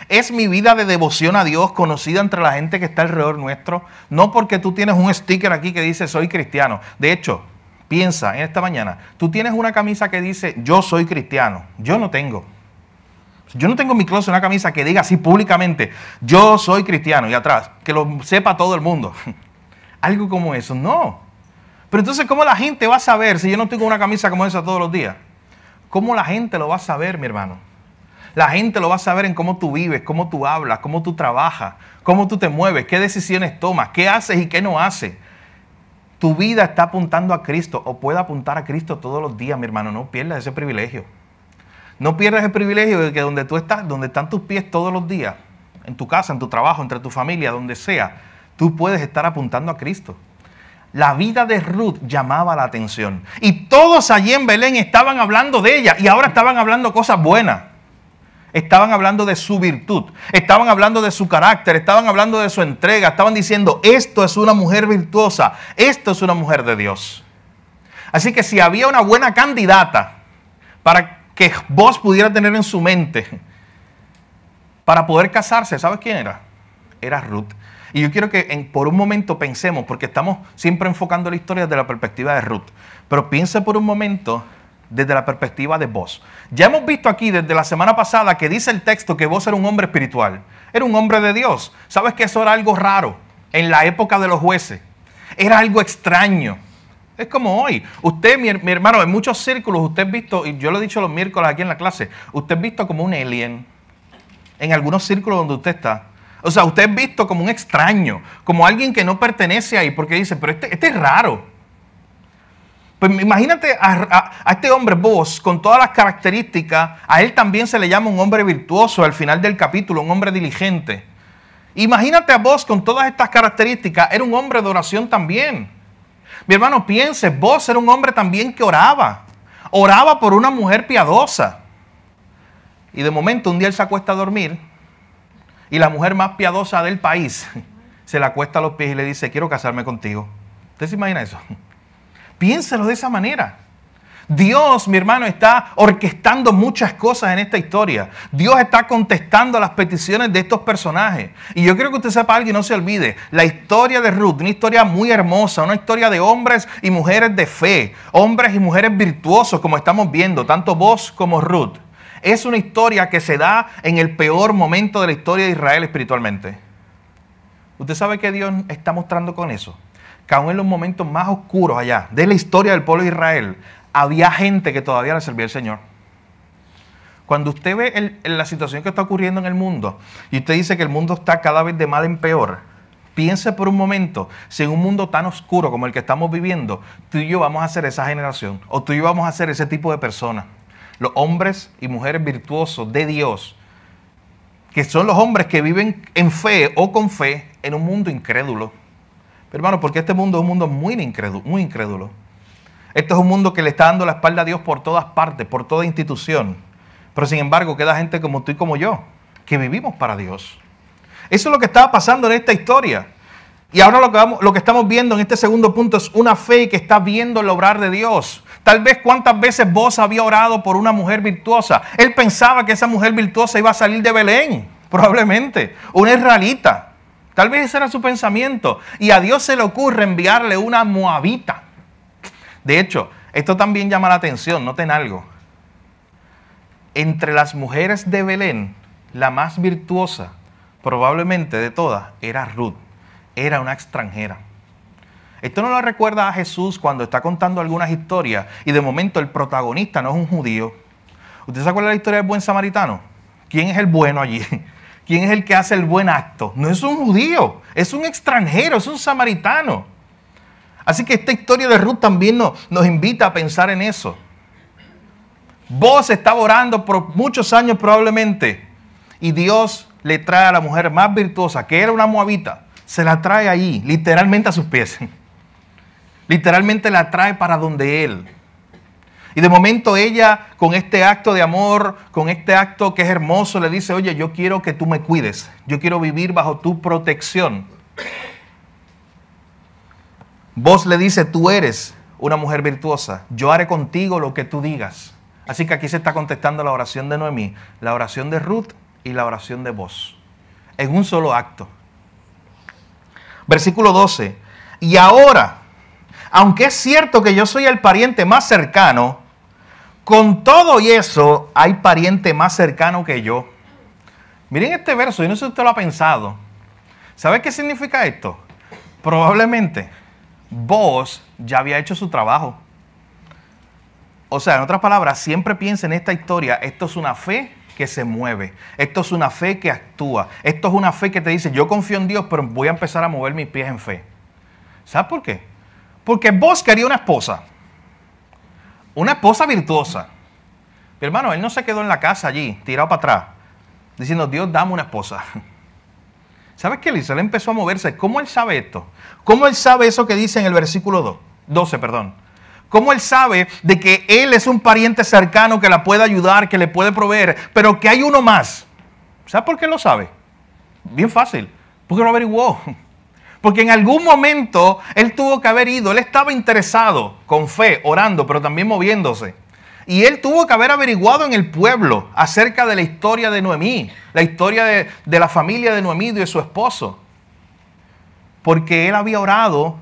¿Es mi vida de devoción a Dios conocida entre la gente que está alrededor nuestro? No porque tú tienes un sticker aquí que dice soy cristiano. De hecho, piensa en esta mañana, tú tienes una camisa que dice yo soy cristiano. Yo no tengo. Yo no tengo en mi closet una camisa que diga así públicamente yo soy cristiano y atrás, que lo sepa todo el mundo. Algo como eso, no. Pero entonces, ¿cómo la gente va a saber si yo no tengo una camisa como esa todos los días? ¿Cómo la gente lo va a saber, mi hermano? La gente lo va a saber en cómo tú vives, cómo tú hablas, cómo tú trabajas, cómo tú te mueves, qué decisiones tomas, qué haces y qué no haces. Tu vida está apuntando a Cristo o puede apuntar a Cristo todos los días, mi hermano. No pierdas ese privilegio. No pierdas el privilegio de que donde tú estás, donde están tus pies todos los días, en tu casa, en tu trabajo, entre tu familia, donde sea, tú puedes estar apuntando a Cristo. La vida de Ruth llamaba la atención. Y todos allí en Belén estaban hablando de ella y ahora estaban hablando cosas buenas. Estaban hablando de su virtud, estaban hablando de su carácter, estaban hablando de su entrega, estaban diciendo, esto es una mujer virtuosa, esto es una mujer de Dios. Así que si había una buena candidata para que vos pudieras tener en su mente para poder casarse, ¿sabes quién era? Era Ruth. Y yo quiero que por un momento pensemos, porque estamos siempre enfocando la historia desde la perspectiva de Ruth, pero piense por un momento desde la perspectiva de vos. Ya hemos visto aquí desde la semana pasada que dice el texto que vos eras un hombre espiritual, era un hombre de Dios. ¿Sabes que eso era algo raro en la época de los jueces? Era algo extraño. Es como hoy. Usted, mi hermano, en muchos círculos usted es visto, y yo lo he dicho los miércoles aquí en la clase, usted es visto como un alien en algunos círculos donde usted está. O sea, usted es visto como un extraño, como alguien que no pertenece ahí, porque dice, pero este es raro. Pues imagínate a este hombre, vos, con todas las características, a él también se le llama un hombre virtuoso al final del capítulo, un hombre diligente. Imagínate a Boaz con todas estas características. Era un hombre de oración también. Mi hermano, piense, Boaz era un hombre también que oraba. Oraba por una mujer piadosa. Y de momento un día él se acuesta a dormir y la mujer más piadosa del país se le acuesta a los pies y le dice, quiero casarme contigo. ¿Usted se imagina eso? Piénselo de esa manera. Dios, mi hermano, está orquestando muchas cosas en esta historia. Dios está contestando a las peticiones de estos personajes. Y yo quiero que usted sepa algo y no se olvide. La historia de Ruth, una historia muy hermosa, una historia de hombres y mujeres de fe, hombres y mujeres virtuosos, como estamos viendo, tanto Boaz como Ruth. Es una historia que se da en el peor momento de la historia de Israel espiritualmente. ¿Usted sabe qué Dios está mostrando con eso? Que aún en los momentos más oscuros allá de la historia del pueblo de Israel, había gente que todavía le servía al Señor. Cuando usted ve la situación que está ocurriendo en el mundo y usted dice que el mundo está cada vez de mal en peor, piense por un momento, si en un mundo tan oscuro como el que estamos viviendo, tú y yo vamos a ser esa generación, o tú y yo vamos a ser ese tipo de personas. Los hombres y mujeres virtuosos de Dios, que son los hombres que viven en fe o con fe en un mundo incrédulo. Pero hermano, porque este mundo es un mundo muy incrédulo. Este es un mundo que le está dando la espalda a Dios por todas partes, por toda institución. Pero sin embargo queda gente como tú y como yo, que vivimos para Dios. Eso es lo que estaba pasando en esta historia. Y ahora lo que estamos viendo en este segundo punto es una fe que está viendo el obrar de Dios. Tal vez cuántas veces Boaz había orado por una mujer virtuosa. Él pensaba que esa mujer virtuosa iba a salir de Belén, probablemente, una israelita. Tal vez ese era su pensamiento. Y a Dios se le ocurre enviarle una moabita. De hecho, esto también llama la atención, noten algo. Entre las mujeres de Belén, la más virtuosa, probablemente de todas, era Ruth. Era una extranjera. Esto no lo recuerda a Jesús cuando está contando algunas historias y de momento el protagonista no es un judío. ¿Usted se acuerda de la historia del buen samaritano? ¿Quién es el bueno allí? ¿Quién es el que hace el buen acto? No es un judío, es un extranjero, es un samaritano. Así que esta historia de Ruth también nos invita a pensar en eso. Boaz estaba orando por muchos años probablemente y Dios le trae a la mujer más virtuosa, que era una moabita, se la trae ahí, literalmente a sus pies. Literalmente la trae para donde él. Y de momento ella, con este acto de amor, con este acto que es hermoso, le dice, oye, yo quiero que tú me cuides. Yo quiero vivir bajo tu protección. Boaz le dice, tú eres una mujer virtuosa. Yo haré contigo lo que tú digas. Así que aquí se está contestando la oración de Noemí, la oración de Ruth y la oración de Boaz. En un solo acto. Versículo 12. Y ahora, aunque es cierto que yo soy el pariente más cercano, con todo y eso hay pariente más cercano que yo. Miren este verso, yo no sé si usted lo ha pensado. ¿Sabe qué significa esto? Probablemente Boaz ya había hecho su trabajo. O sea, en otras palabras, siempre piensa en esta historia, esto es una fe que se mueve. Esto es una fe que actúa. Esto es una fe que te dice, yo confío en Dios, pero voy a empezar a mover mis pies en fe. ¿Sabes por qué? Porque Boaz quería una esposa virtuosa. Mi hermano, él no se quedó en la casa allí, tirado para atrás, diciendo, Dios, dame una esposa. ¿Sabes qué él hizo? Él empezó a moverse. ¿Cómo él sabe esto? ¿Cómo él sabe eso que dice en el versículo 12? ¿Cómo él sabe de que él es un pariente cercano que la puede ayudar, que le puede proveer, pero que hay uno más? ¿Sabes por qué lo sabe? Bien fácil, porque lo averiguó. Porque en algún momento él tuvo que haber ido, él estaba interesado, con fe, orando, pero también moviéndose. Y él tuvo que haber averiguado en el pueblo acerca de la historia de Noemí, la historia de la familia de Noemí y de su esposo. Porque él había orado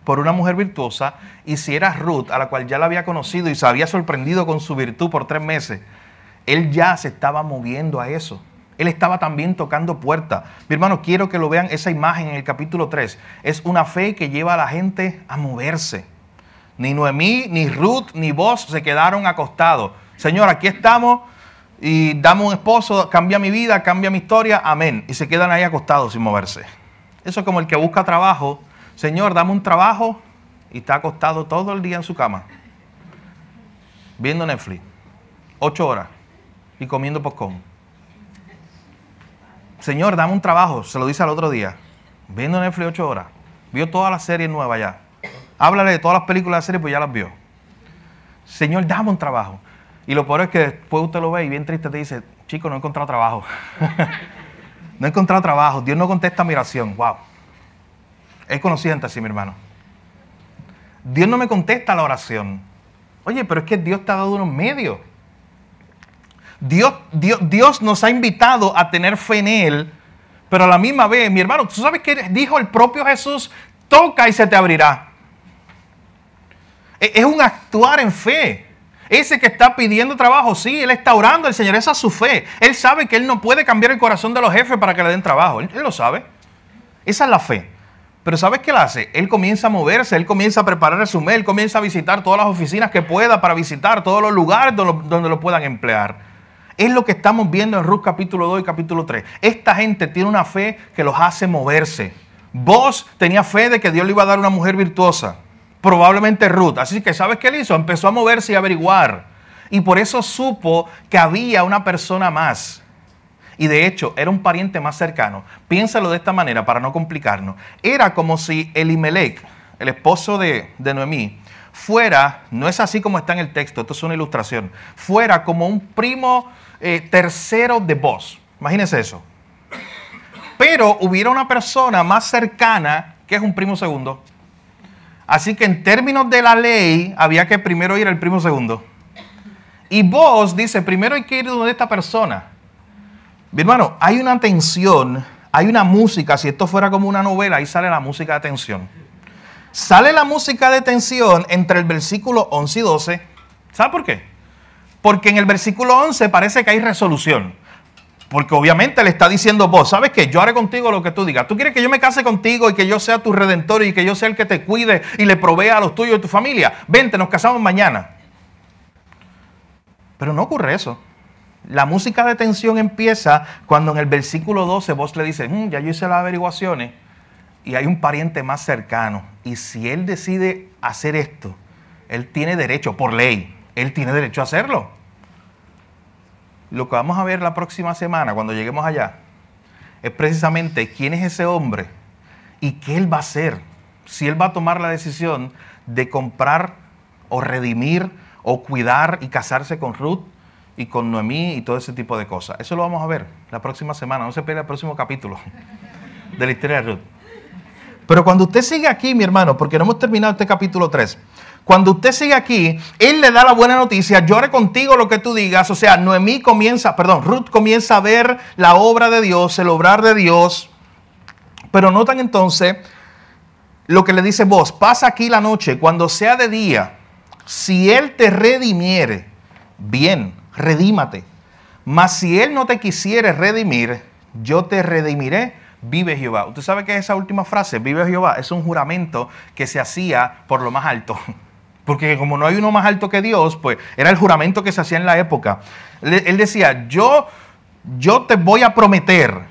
por una mujer virtuosa, y si era Ruth, a la cual ya la había conocido y se había sorprendido con su virtud por 3 meses, él ya se estaba moviendo a eso. Él estaba también tocando puertas. Mi hermano, quiero que lo vean, esa imagen en el capítulo 3. Es una fe que lleva a la gente a moverse. Ni Noemí, ni Ruth, ni Boaz se quedaron acostados. Señor, aquí estamos y dame un esposo, cambia mi vida, cambia mi historia, amén. Y se quedan ahí acostados sin moverse. Eso es como el que busca trabajo. Señor, dame un trabajo y está acostado todo el día en su cama, viendo Netflix, 8 horas y comiendo popcorn. Señor, dame un trabajo. Se lo dice al otro día. Viendo Netflix 8 horas. Vio todas las series nuevas ya. Háblale de todas las películas de serie, pues ya las vio. Señor, dame un trabajo. Y lo peor es que después usted lo ve y bien triste te dice, chico, no he encontrado trabajo. No he encontrado trabajo. Dios no contesta mi oración. Wow. He conocido gente así, mi hermano. Dios no me contesta la oración. Oye, pero es que Dios te ha dado unos medios. Dios nos ha invitado a tener fe en Él, pero a la misma vez, mi hermano, ¿tú sabes qué dijo el propio Jesús? Toca y se te abrirá. Es un actuar en fe. Ese que está pidiendo trabajo, sí, él está orando al Señor, esa es su fe. Él sabe que él no puede cambiar el corazón de los jefes para que le den trabajo. Él lo sabe. Esa es la fe. Pero ¿sabes qué él hace? Él comienza a moverse, él comienza a preparar su mail, él comienza a visitar todas las oficinas que pueda para visitar todos los lugares donde lo puedan emplear. Es lo que estamos viendo en Ruth capítulo 2 y capítulo 3. Esta gente tiene una fe que los hace moverse. Vos tenía fe de que Dios le iba a dar una mujer virtuosa. Probablemente Ruth. Así que ¿sabes qué él hizo? Empezó a moverse y a averiguar. Y por eso supo que había una persona más. Y de hecho, era un pariente más cercano. Piénsalo de esta manera para no complicarnos. Era como si Elimelech, el esposo de Noemí, fuera, no es así como está en el texto, esto es una ilustración, fuera como un primo tercero de vos. Imagínense eso. Pero hubiera una persona más cercana que es un primo segundo. Así que en términos de la ley, había que primero ir al primo segundo. Y vos dice, primero hay que ir donde esta persona. Mi hermano, hay una tensión, hay una música, si esto fuera como una novela, ahí sale la música de tensión. Sale la música de tensión entre el versículo 11 y 12. ¿Sabe por qué? Porque en el versículo 11 parece que hay resolución. Porque obviamente le está diciendo vos, ¿sabes qué? Yo haré contigo lo que tú digas. ¿Tú quieres que yo me case contigo y que yo sea tu redentor y que yo sea el que te cuide y le provea a los tuyos y tu familia? Vente, nos casamos mañana. Pero no ocurre eso. La música de tensión empieza cuando en el versículo 12 vos le dices, ya yo hice las averiguaciones y hay un pariente más cercano. Y si él decide hacer esto, él tiene derecho, por ley, él tiene derecho a hacerlo. Lo que vamos a ver la próxima semana, cuando lleguemos allá, es precisamente quién es ese hombre y qué él va a hacer. Si él va a tomar la decisión de comprar o redimir o cuidar y casarse con Ruth y con Noemí y todo ese tipo de cosas. Eso lo vamos a ver la próxima semana. No se pierda el próximo capítulo de la historia de Ruth. Pero cuando usted sigue aquí, mi hermano, porque no hemos terminado este capítulo 3, cuando usted sigue aquí, él le da la buena noticia, yo haré contigo lo que tú digas. O sea, Ruth comienza a ver la obra de Dios, el obrar de Dios. Pero notan entonces lo que le dice vos, pasa aquí la noche, cuando sea de día, si él te redimiere, bien, redímate. Mas si él no te quisiere redimir, yo te redimiré, vive Jehová. Usted sabe que esa última frase, vive Jehová, es un juramento que se hacía por lo más alto. Porque como no hay uno más alto que Dios, pues era el juramento que se hacía en la época. Él decía, yo te voy a prometer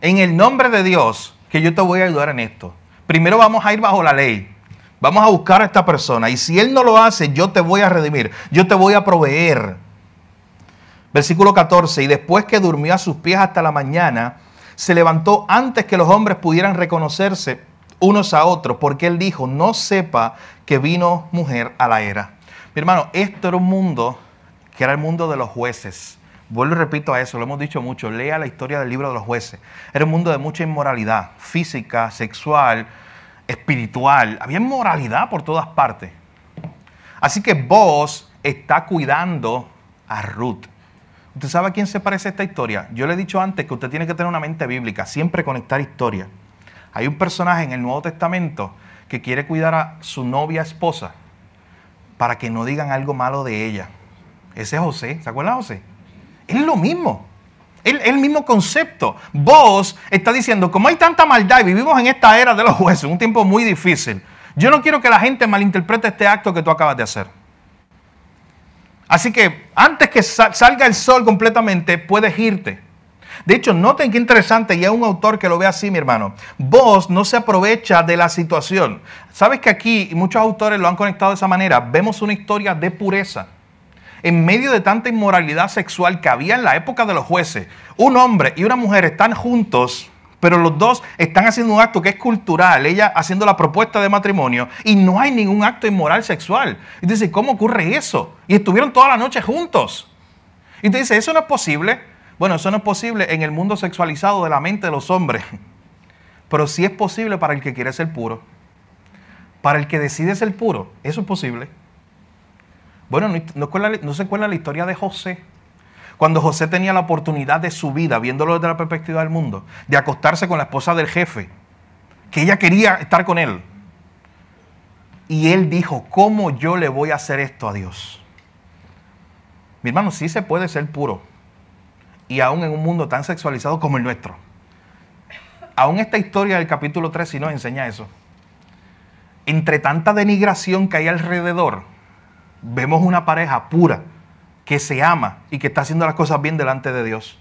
en el nombre de Dios que yo te voy a ayudar en esto. Primero vamos a ir bajo la ley. Vamos a buscar a esta persona. Y si él no lo hace, yo te voy a redimir. Yo te voy a proveer. Versículo 14. Y después que durmió a sus pies hasta la mañana, se levantó antes que los hombres pudieran reconocerse unos a otros, porque él dijo, no sepa que vino mujer a la era. Mi hermano, esto era un mundo que era el mundo de los jueces. Vuelvo y repito a eso, lo hemos dicho mucho, lea la historia del libro de los jueces. Era un mundo de mucha inmoralidad, física, sexual, espiritual. Había inmoralidad por todas partes. Así que Boaz está cuidando a Ruth. ¿Usted sabe a quién se parece esta historia? Yo le he dicho antes que usted tiene que tener una mente bíblica, siempre conectar historia. Hay un personaje en el Nuevo Testamento que quiere cuidar a su novia esposa para que no digan algo malo de ella. Ese es José. ¿Se acuerdan de José? Es lo mismo. El mismo concepto. Boaz está diciendo, como hay tanta maldad y vivimos en esta era de los jueces, un tiempo muy difícil, yo no quiero que la gente malinterprete este acto que tú acabas de hacer. Así que antes que salga el sol completamente, puedes irte. De hecho, noten qué interesante, y hay un autor que lo ve así, mi hermano. Boaz no se aprovecha de la situación. ¿Sabes que aquí, y muchos autores lo han conectado de esa manera, vemos una historia de pureza? en medio de tanta inmoralidad sexual que había en la época de los jueces, un hombre y una mujer están juntos, pero los dos están haciendo un acto que es cultural, ella haciendo la propuesta de matrimonio, y no hay ningún acto inmoral sexual. Y te dice, ¿cómo ocurre eso? Y estuvieron toda la noche juntos. Y te dice, ¿eso no es posible? Bueno, eso no es posible en el mundo sexualizado de la mente de los hombres, pero sí es posible para el que quiere ser puro. Para el que decide ser puro, eso es posible. Bueno, no se acuerda la historia de José. Cuando José tenía la oportunidad de su vida, viéndolo desde la perspectiva del mundo, de acostarse con la esposa del jefe, que ella quería estar con él. Y él dijo, ¿cómo yo le voy a hacer esto a Dios? Mi hermano, sí se puede ser puro. Y aún en un mundo tan sexualizado como el nuestro. Aún esta historia del capítulo 3 sí nos enseña eso. Entre tanta denigración que hay alrededor, vemos una pareja pura que se ama y que está haciendo las cosas bien delante de Dios.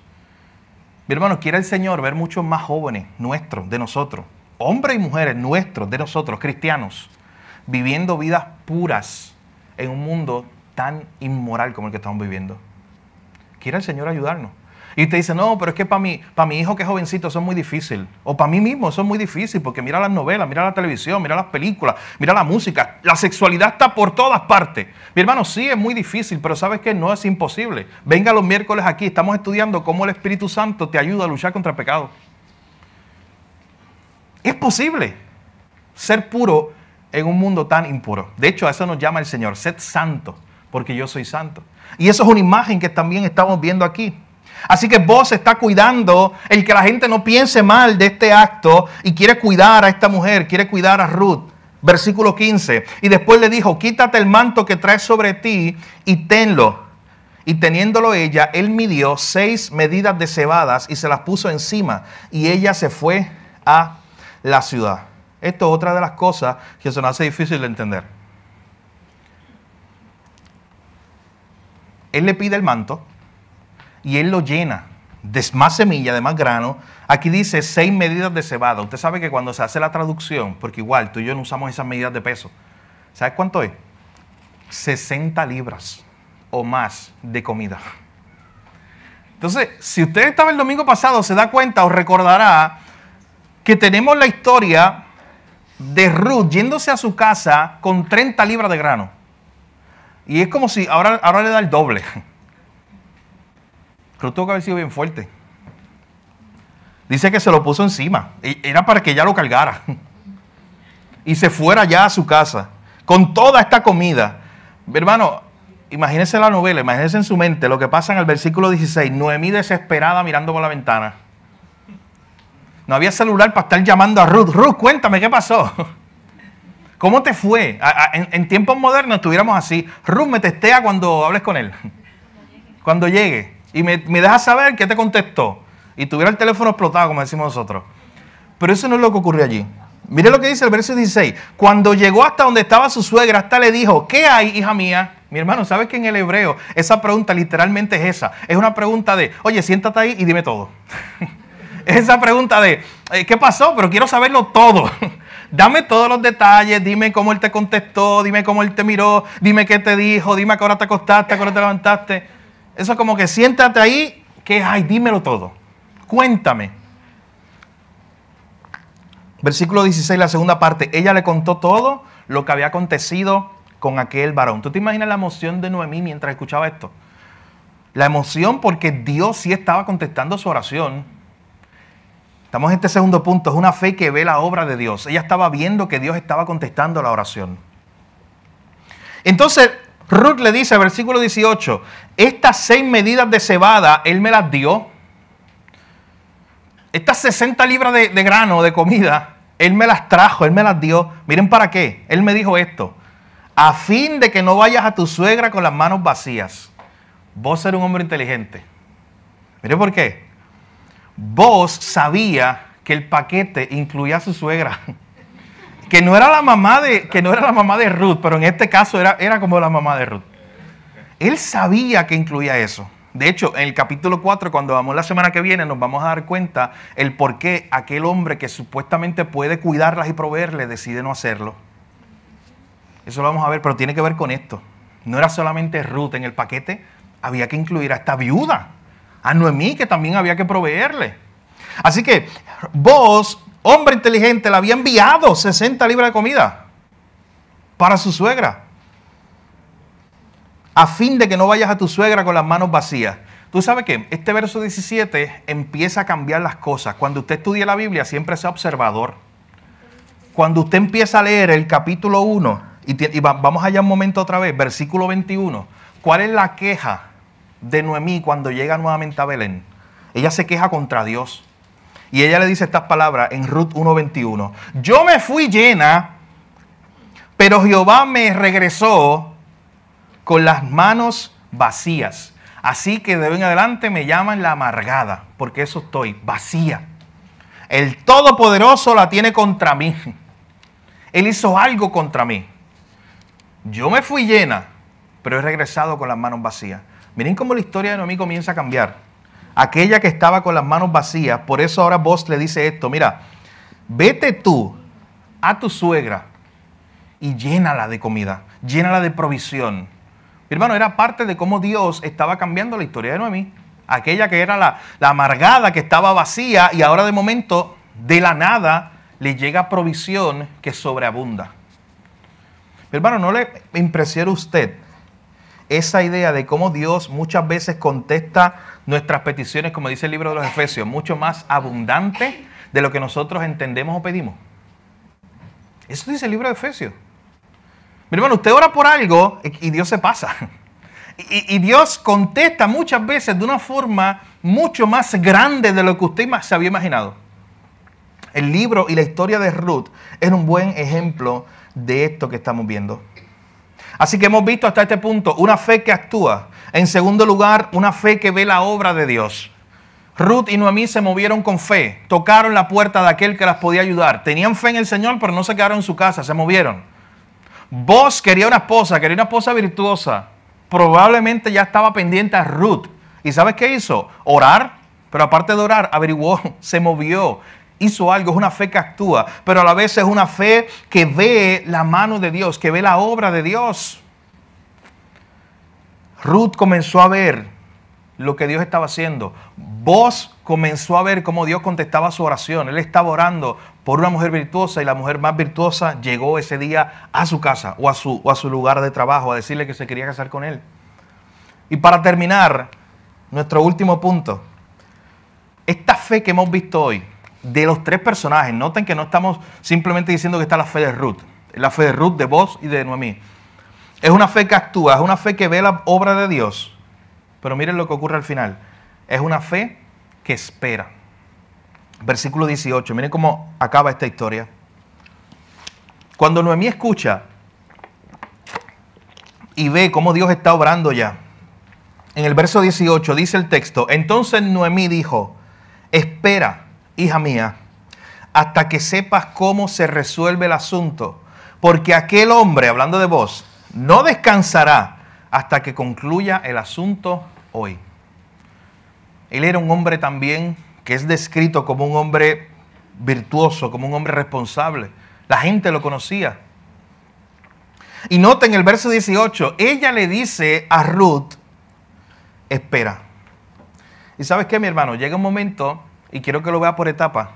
Mi hermano, quiere el Señor ver muchos más jóvenes nuestros, de nosotros, hombres y mujeres nuestros, de nosotros, cristianos, viviendo vidas puras en un mundo tan inmoral como el que estamos viviendo. Quiere el Señor ayudarnos. Y te dice, no, pero es que para mi hijo que es jovencito eso es muy difícil. O para mí mismo eso es muy difícil porque mira las novelas, mira la televisión, mira las películas, mira la música. La sexualidad está por todas partes. Mi hermano, sí es muy difícil, pero ¿sabes qué? No es imposible. Venga los miércoles aquí, estamos estudiando cómo el Espíritu Santo te ayuda a luchar contra el pecado. Es posible ser puro en un mundo tan impuro. De hecho, a eso nos llama el Señor, sed santo, porque yo soy santo. Y eso es una imagen que también estamos viendo aquí. Así que Boaz está cuidando el que la gente no piense mal de este acto y quiere cuidar a esta mujer, quiere cuidar a Ruth. Versículo 15. Y después le dijo, quítate el manto que traes sobre ti y tenlo. Y teniéndolo ella, él midió 6 medidas de cebadas y se las puso encima. Y ella se fue a la ciudad. Esto es otra de las cosas que se nos hace difícil de entender. Él le pide el manto. Y él lo llena de más semilla, de más grano. Aquí dice 6 medidas de cebada. Usted sabe que cuando se hace la traducción, porque igual tú y yo no usamos esas medidas de peso. ¿Sabes cuánto es? 60 libras o más de comida. Entonces, si usted estaba el domingo pasado, se da cuenta o recordará que tenemos la historia de Ruth yéndose a su casa con 30 libras de grano. Y es como si ahora le da el doble. Ruth tuvo que haber sido bien fuerte. Dice que se lo puso encima. Era para que ella lo cargara. Y se fuera ya a su casa. Con toda esta comida. Hermano, imagínense la novela. Imagínense en su mente lo que pasa en el versículo 16. Noemí desesperada mirando por la ventana. No había celular para estar llamando a Ruth. Ruth, cuéntame, ¿qué pasó? ¿Cómo te fue? En tiempos modernos estuviéramos así. Ruth, me testea cuando hables con él. Cuando llegue. Y me deja saber qué te contestó. Y tuviera el teléfono explotado, como decimos nosotros. Pero eso no es lo que ocurrió allí. Mire lo que dice el verso 16. Cuando llegó hasta donde estaba su suegra, hasta le dijo, ¿qué hay, hija mía? Mi hermano, ¿sabes que en el hebreo esa pregunta literalmente es esa? Es una pregunta de, oye, siéntate ahí y dime todo. Es esa pregunta de, ¿qué pasó? Pero quiero saberlo todo. Dame todos los detalles, dime cómo él te contestó, dime cómo él te miró, dime qué te dijo, dime a qué hora te acostaste, a qué hora te levantaste. Eso es como que siéntate ahí, que ay, dímelo todo. Cuéntame. Versículo 16, la segunda parte. Ella le contó todo lo que había acontecido con aquel varón. ¿Tú te imaginas la emoción de Noemí mientras escuchaba esto? La emoción porque Dios sí estaba contestando su oración. Estamos en este segundo punto. Es una fe que ve la obra de Dios. Ella estaba viendo que Dios estaba contestando la oración. Entonces, Ruth le dice, versículo 18, estas 6 medidas de cebada, él me las dio. Estas 60 libras de grano, de comida, él me las trajo, él me las dio. Miren para qué. Él me dijo esto. A fin de que no vayas a tu suegra con las manos vacías. Vos eres un hombre inteligente. Miren por qué. Vos sabía que el paquete incluía a su suegra. Que no era la mamá de Ruth, pero en este caso era como la mamá de Ruth. Él sabía que incluía eso. De hecho, en el capítulo 4, cuando vamos la semana que viene, nos vamos a dar cuenta el por qué aquel hombre que supuestamente puede cuidarlas y proveerle decide no hacerlo. Eso lo vamos a ver, pero tiene que ver con esto. No era solamente Ruth en el paquete, había que incluir a esta viuda, a Noemí, que también había que proveerle. Así que Boaz, hombre inteligente, le había enviado 60 libras de comida para su suegra, a fin de que no vayas a tu suegra con las manos vacías. ¿Tú sabes qué? Este verso 17 empieza a cambiar las cosas. Cuando usted estudia la Biblia, siempre sea observador. Cuando usted empieza a leer el capítulo 1, vamos allá un momento otra vez, versículo 21. ¿Cuál es la queja de Noemí cuando llega nuevamente a Belén? Ella se queja contra Dios. Y ella le dice estas palabras en Ruth 1:21. Yo me fui llena, pero Jehová me regresó con las manos vacías. Así que de hoy en adelante me llaman la amargada, porque eso estoy, vacía. El Todopoderoso la tiene contra mí. Él hizo algo contra mí. Yo me fui llena, pero he regresado con las manos vacías. Miren cómo la historia de Noemí comienza a cambiar. Aquella que estaba con las manos vacías, por eso ahora Boaz le dice esto, mira, vete tú a tu suegra y llénala de comida, llénala de provisión. Mi hermano, era parte de cómo Dios estaba cambiando la historia de Noemí. Aquella que era la amargada, que estaba vacía, y ahora de momento, de la nada, le llega provisión que sobreabunda. Mi hermano, ¿no le impresiona a usted esa idea de cómo Dios muchas veces contesta nuestras peticiones, como dice el libro de los Efesios, mucho más abundante de lo que nosotros entendemos o pedimos? Eso dice el libro de Efesios. Mi hermano, usted ora por algo y Dios se pasa. Y Dios contesta muchas veces de una forma mucho más grande de lo que usted se había imaginado. El libro y la historia de Ruth es un buen ejemplo de esto que estamos viendo. Así que hemos visto hasta este punto una fe que actúa. En segundo lugar, una fe que ve la obra de Dios. Ruth y Noemí se movieron con fe, tocaron la puerta de aquel que las podía ayudar. Tenían fe en el Señor, pero no se quedaron en su casa, se movieron. Boaz quería una esposa virtuosa. Probablemente ya estaba pendiente a Ruth. ¿Y sabes qué hizo? Orar. Pero aparte de orar, averiguó, se movió, hizo algo. Es una fe que actúa, pero a la vez es una fe que ve la mano de Dios, que ve la obra de Dios. Ruth comenzó a ver lo que Dios estaba haciendo. Boaz comenzó a ver cómo Dios contestaba su oración. Él estaba orando por una mujer virtuosa y la mujer más virtuosa llegó ese día a su casa o a su lugar de trabajo a decirle que se quería casar con él. Y para terminar, nuestro último punto. Esta fe que hemos visto hoy de los tres personajes, noten que no estamos simplemente diciendo que está la fe de Ruth. Es la fe de Ruth, de Boaz y de Noemí. Es una fe que actúa, es una fe que ve la obra de Dios. Pero miren lo que ocurre al final. Es una fe que espera. Versículo 18. Miren cómo acaba esta historia. Cuando Noemí escucha y ve cómo Dios está obrando ya. En el verso 18 dice el texto. Entonces Noemí dijo, espera, hija mía, hasta que sepas cómo se resuelve el asunto. Porque aquel hombre, hablando de vos, no descansará hasta que concluya el asunto hoy. Él era un hombre también que es descrito como un hombre virtuoso, como un hombre responsable. La gente lo conocía. Y noten el verso 18, ella le dice a Ruth, espera. ¿Y sabes qué, mi hermano? Llega un momento, y quiero que lo vea por etapas,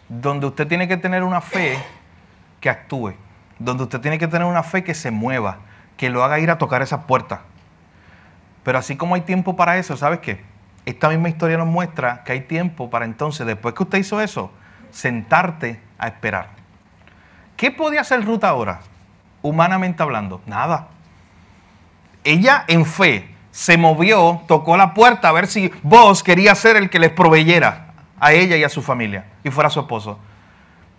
donde usted tiene que tener una fe que actúe, donde usted tiene que tener una fe que se mueva, que lo haga ir a tocar esas puertas. Pero así como hay tiempo para eso, ¿sabes qué? Esta misma historia nos muestra que hay tiempo para entonces, después que usted hizo eso, sentarte a esperar. ¿Qué podía hacer Ruth ahora? Humanamente hablando, nada. Ella en fe se movió, tocó la puerta a ver si Boaz quería ser el que les proveyera a ella y a su familia y fuera su esposo.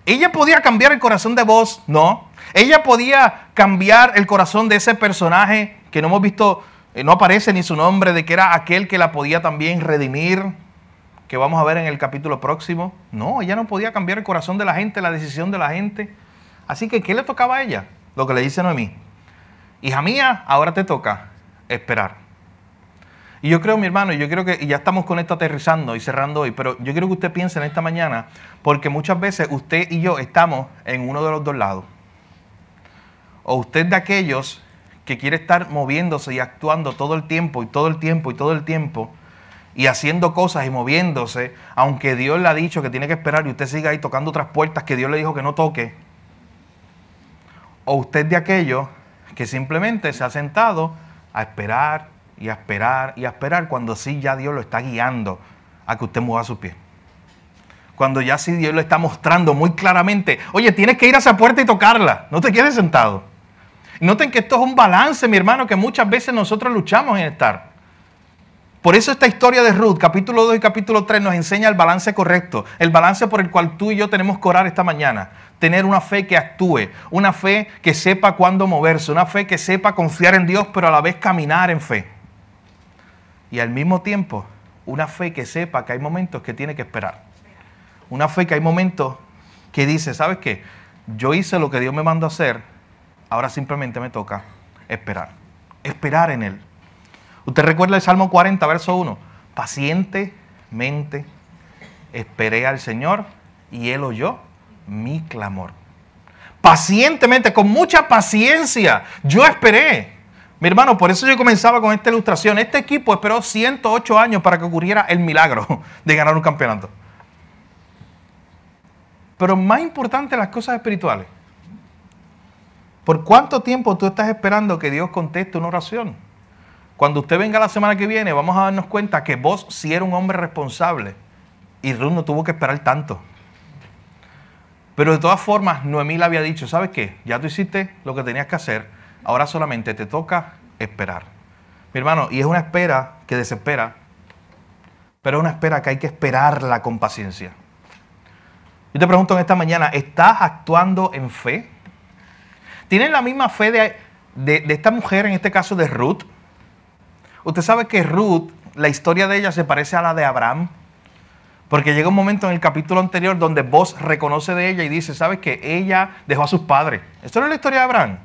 ¿Ella podía cambiar el corazón de Boaz? No. ¿Ella podía cambiar el corazón de ese personaje que no hemos visto? No aparece ni su nombre, de que era aquel que la podía también redimir, que vamos a ver en el capítulo próximo. No, ella no podía cambiar el corazón de la gente, la decisión de la gente. Así que, ¿qué le tocaba a ella? Lo que le dice Noemí. Hija mía, ahora te toca esperar. Y yo creo, mi hermano, y ya estamos con esto aterrizando y cerrando hoy, pero yo quiero que usted piense en esta mañana, porque muchas veces usted y yo estamos en uno de los dos lados. O usted de aquellos que quiere estar moviéndose y actuando todo el tiempo y todo el tiempo y todo el tiempo y haciendo cosas y moviéndose, aunque Dios le ha dicho que tiene que esperar y usted siga ahí tocando otras puertas que Dios le dijo que no toque? ¿O usted de aquello que simplemente se ha sentado a esperar y a esperar y a esperar cuando sí ya Dios lo está guiando a que usted mueva sus pies? Cuando ya sí Dios le está mostrando muy claramente, oye, tienes que ir a esa puerta y tocarla, no te quedes sentado. Noten que esto es un balance, mi hermano, que muchas veces nosotros luchamos en estar. Por eso esta historia de Ruth, capítulo 2 y capítulo 3, nos enseña el balance correcto, el balance por el cual tú y yo tenemos que orar esta mañana. Tener una fe que actúe, una fe que sepa cuándo moverse, una fe que sepa confiar en Dios, pero a la vez caminar en fe. Y al mismo tiempo, una fe que sepa que hay momentos que tiene que esperar. Una fe que hay momentos que dice, ¿sabes qué? Yo hice lo que Dios me mandó a hacer, ahora simplemente me toca esperar. Esperar en Él. Usted recuerda el Salmo 40, verso 1. Pacientemente esperé al Señor y Él oyó mi clamor. Pacientemente, con mucha paciencia, yo esperé. Mi hermano, por eso yo comenzaba con esta ilustración. Este equipo esperó 108 años para que ocurriera el milagro de ganar un campeonato. Pero más importante, las cosas espirituales. ¿Por cuánto tiempo tú estás esperando que Dios conteste una oración? Cuando usted venga la semana que viene, vamos a darnos cuenta que vos sí era un hombre responsable y Ruth no tuvo que esperar tanto. Pero de todas formas, Noemí le había dicho, ¿sabes qué? Ya tú hiciste lo que tenías que hacer, ahora solamente te toca esperar. Mi hermano, y es una espera que desespera, pero es una espera que hay que esperarla con paciencia. Yo te pregunto en esta mañana, ¿estás actuando en fe? ¿Tienes la misma fe de esta mujer, en este caso de Ruth? Usted sabe que Ruth, la historia de ella se parece a la de Abraham, porque llega un momento en el capítulo anterior donde Boaz reconoce de ella y dice, ¿sabes qué? Ella dejó a sus padres. Esto no es la historia de Abraham,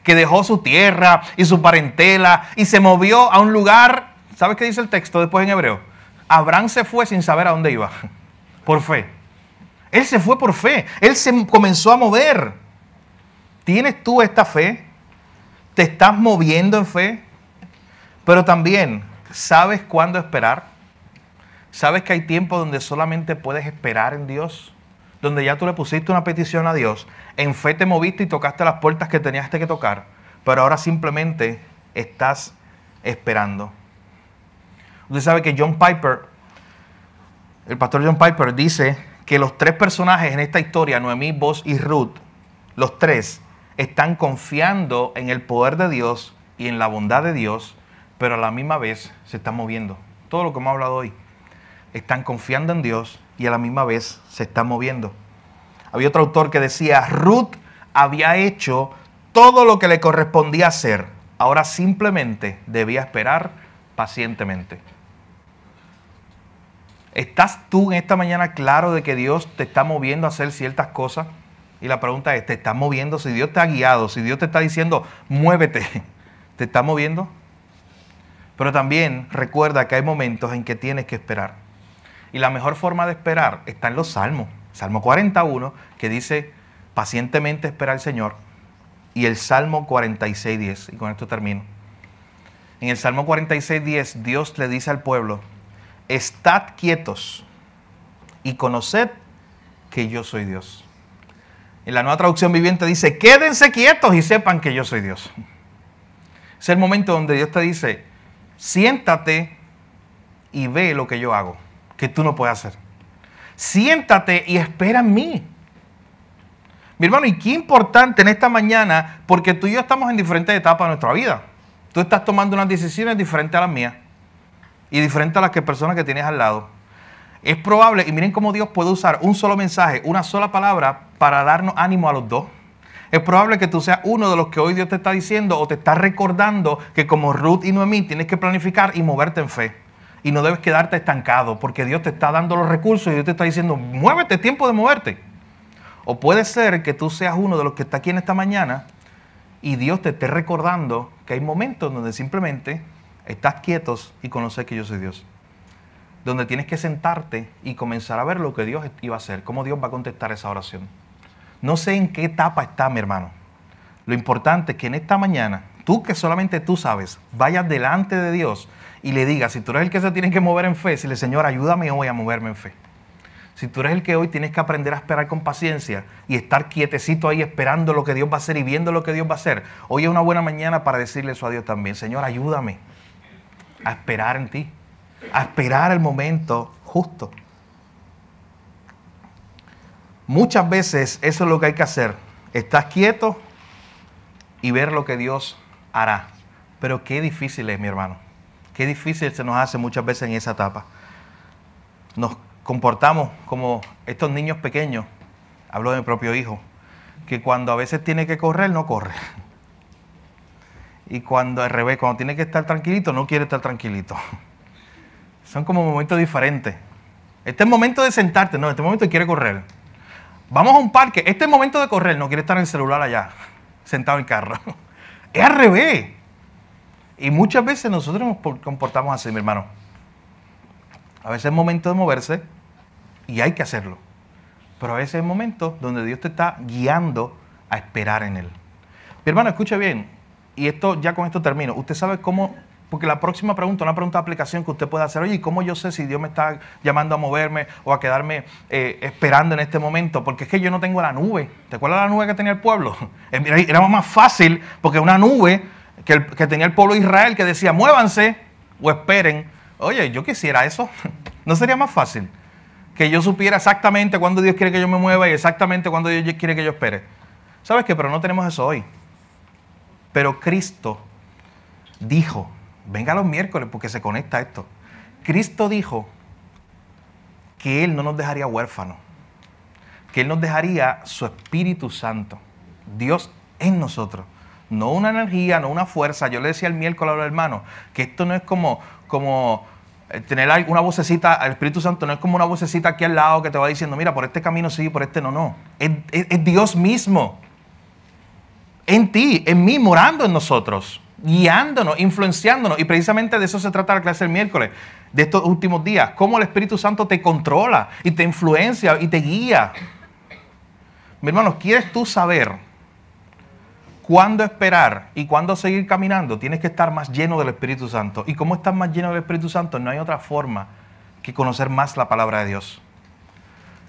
que dejó su tierra y su parentela y se movió a un lugar. ¿Sabes qué dice el texto después en hebreo? Abraham se fue sin saber a dónde iba, por fe. Él se fue por fe, él se comenzó a mover. ¿Tienes tú esta fe? ¿Te estás moviendo en fe? Pero también, ¿sabes cuándo esperar? ¿Sabes que hay tiempos donde solamente puedes esperar en Dios? Donde ya tú le pusiste una petición a Dios, en fe te moviste y tocaste las puertas que tenías que tocar, pero ahora simplemente estás esperando. Usted sabe que John Piper, el pastor John Piper, dice que los tres personajes en esta historia, Noemí, Boaz y Ruth, los tres están confiando en el poder de Dios y en la bondad de Dios, pero a la misma vez se están moviendo. Todo lo que hemos hablado hoy. Están confiando en Dios y a la misma vez se están moviendo. Había otro autor que decía, Ruth había hecho todo lo que le correspondía hacer. Ahora simplemente debía esperar pacientemente. ¿Estás tú en esta mañana claro de que Dios te está moviendo a hacer ciertas cosas? Y la pregunta es, ¿te estás moviendo? Si Dios te ha guiado, si Dios te está diciendo, muévete, ¿te está moviendo? Pero también recuerda que hay momentos en que tienes que esperar. Y la mejor forma de esperar está en los Salmos. Salmo 41, que dice, pacientemente espera al Señor. Y el Salmo 46:10, y con esto termino. En el Salmo 46:10, Dios le dice al pueblo, estad quietos y conoced que yo soy Dios. En la Nueva Traducción Viviente dice, quédense quietos y sepan que yo soy Dios. Es el momento donde Dios te dice, siéntate y ve lo que yo hago, que tú no puedes hacer. Siéntate y espera en mí. Mi hermano, y qué importante en esta mañana, porque tú y yo estamos en diferentes etapas de nuestra vida. Tú estás tomando unas decisiones diferentes a las mías y diferentes a las personas que tienes al lado. Es probable, y miren cómo Dios puede usar un solo mensaje, una sola palabra para darnos ánimo a los dos. Es probable que tú seas uno de los que hoy Dios te está diciendo o te está recordando que como Ruth y Noemí tienes que planificar y moverte en fe. Y no debes quedarte estancado porque Dios te está dando los recursos y Dios te está diciendo, muévete, es tiempo de moverte. O puede ser que tú seas uno de los que está aquí en esta mañana y Dios te esté recordando que hay momentos donde simplemente estás quietos y conoces que yo soy Dios. Donde tienes que sentarte y comenzar a ver lo que Dios iba a hacer, cómo Dios va a contestar esa oración. No sé en qué etapa está, mi hermano. Lo importante es que en esta mañana tú que solamente tú sabes, vayas delante de Dios y le digas, si tú eres el que se tiene que mover en fe, decirle, Señor, ayúdame hoy a moverme en fe. Si tú eres el que hoy tienes que aprender a esperar con paciencia y estar quietecito ahí esperando lo que Dios va a hacer y viendo lo que Dios va a hacer, hoy es una buena mañana para decirle eso a Dios también. Señor, ayúdame a esperar en ti, a esperar el momento justo. Muchas veces eso es lo que hay que hacer. Estás quieto y ver lo que Dios hará. Pero qué difícil es, mi hermano. Qué difícil se nos hace muchas veces en esa etapa. Nos comportamos como estos niños pequeños, hablo de mi propio hijo, que cuando a veces tiene que correr, no corre. Y cuando al revés, cuando tiene que estar tranquilito, no quiere estar tranquilito. Son como momentos diferentes. Este es el momento de sentarte, no, este es el momento de quiere correr. Vamos a un parque, este es el momento de correr, no quiere estar en el celular allá, sentado en el carro. Es al revés. Y muchas veces nosotros nos comportamos así, mi hermano. A veces es el momento de moverse y hay que hacerlo. Pero a veces es el momento donde Dios te está guiando a esperar en Él. Mi hermano, escuche bien. Y esto ya con esto termino. Usted sabe cómo, porque la próxima pregunta, una pregunta de aplicación que usted puede hacer. Oye, ¿cómo yo sé si Dios me está llamando a moverme o a quedarme esperando en este momento? Porque es que yo no tengo la nube. ¿Te acuerdas de la nube que tenía el pueblo? Era más fácil porque una nube que tenía el pueblo de Israel que decía, muévanse o esperen. Oye, yo quisiera eso. ¿No sería más fácil? Que yo supiera exactamente cuándo Dios quiere que yo me mueva y exactamente cuándo Dios quiere que yo espere. ¿Sabes qué? Pero no tenemos eso hoy. Pero Cristo dijo, venga los miércoles porque se conecta esto. Cristo dijo que Él no nos dejaría huérfanos, que Él nos dejaría su Espíritu Santo, Dios en nosotros. No una energía, no una fuerza. Yo le decía el miércoles a los hermanos que esto no es como tener una vocecita, el Espíritu Santo no es como una vocecita aquí al lado que te va diciendo, mira, por este camino sí, por este no, no. Es Dios mismo. En ti, en mí, morando en nosotros, guiándonos, influenciándonos. Y precisamente de eso se trata la clase del miércoles, de estos últimos días. Cómo el Espíritu Santo te controla y te influencia y te guía. Mi hermano, ¿quieres tú saber cuándo esperar y cuándo seguir caminando? Tienes que estar más lleno del Espíritu Santo. ¿Y cómo estás más lleno del Espíritu Santo? No hay otra forma que conocer más la palabra de Dios.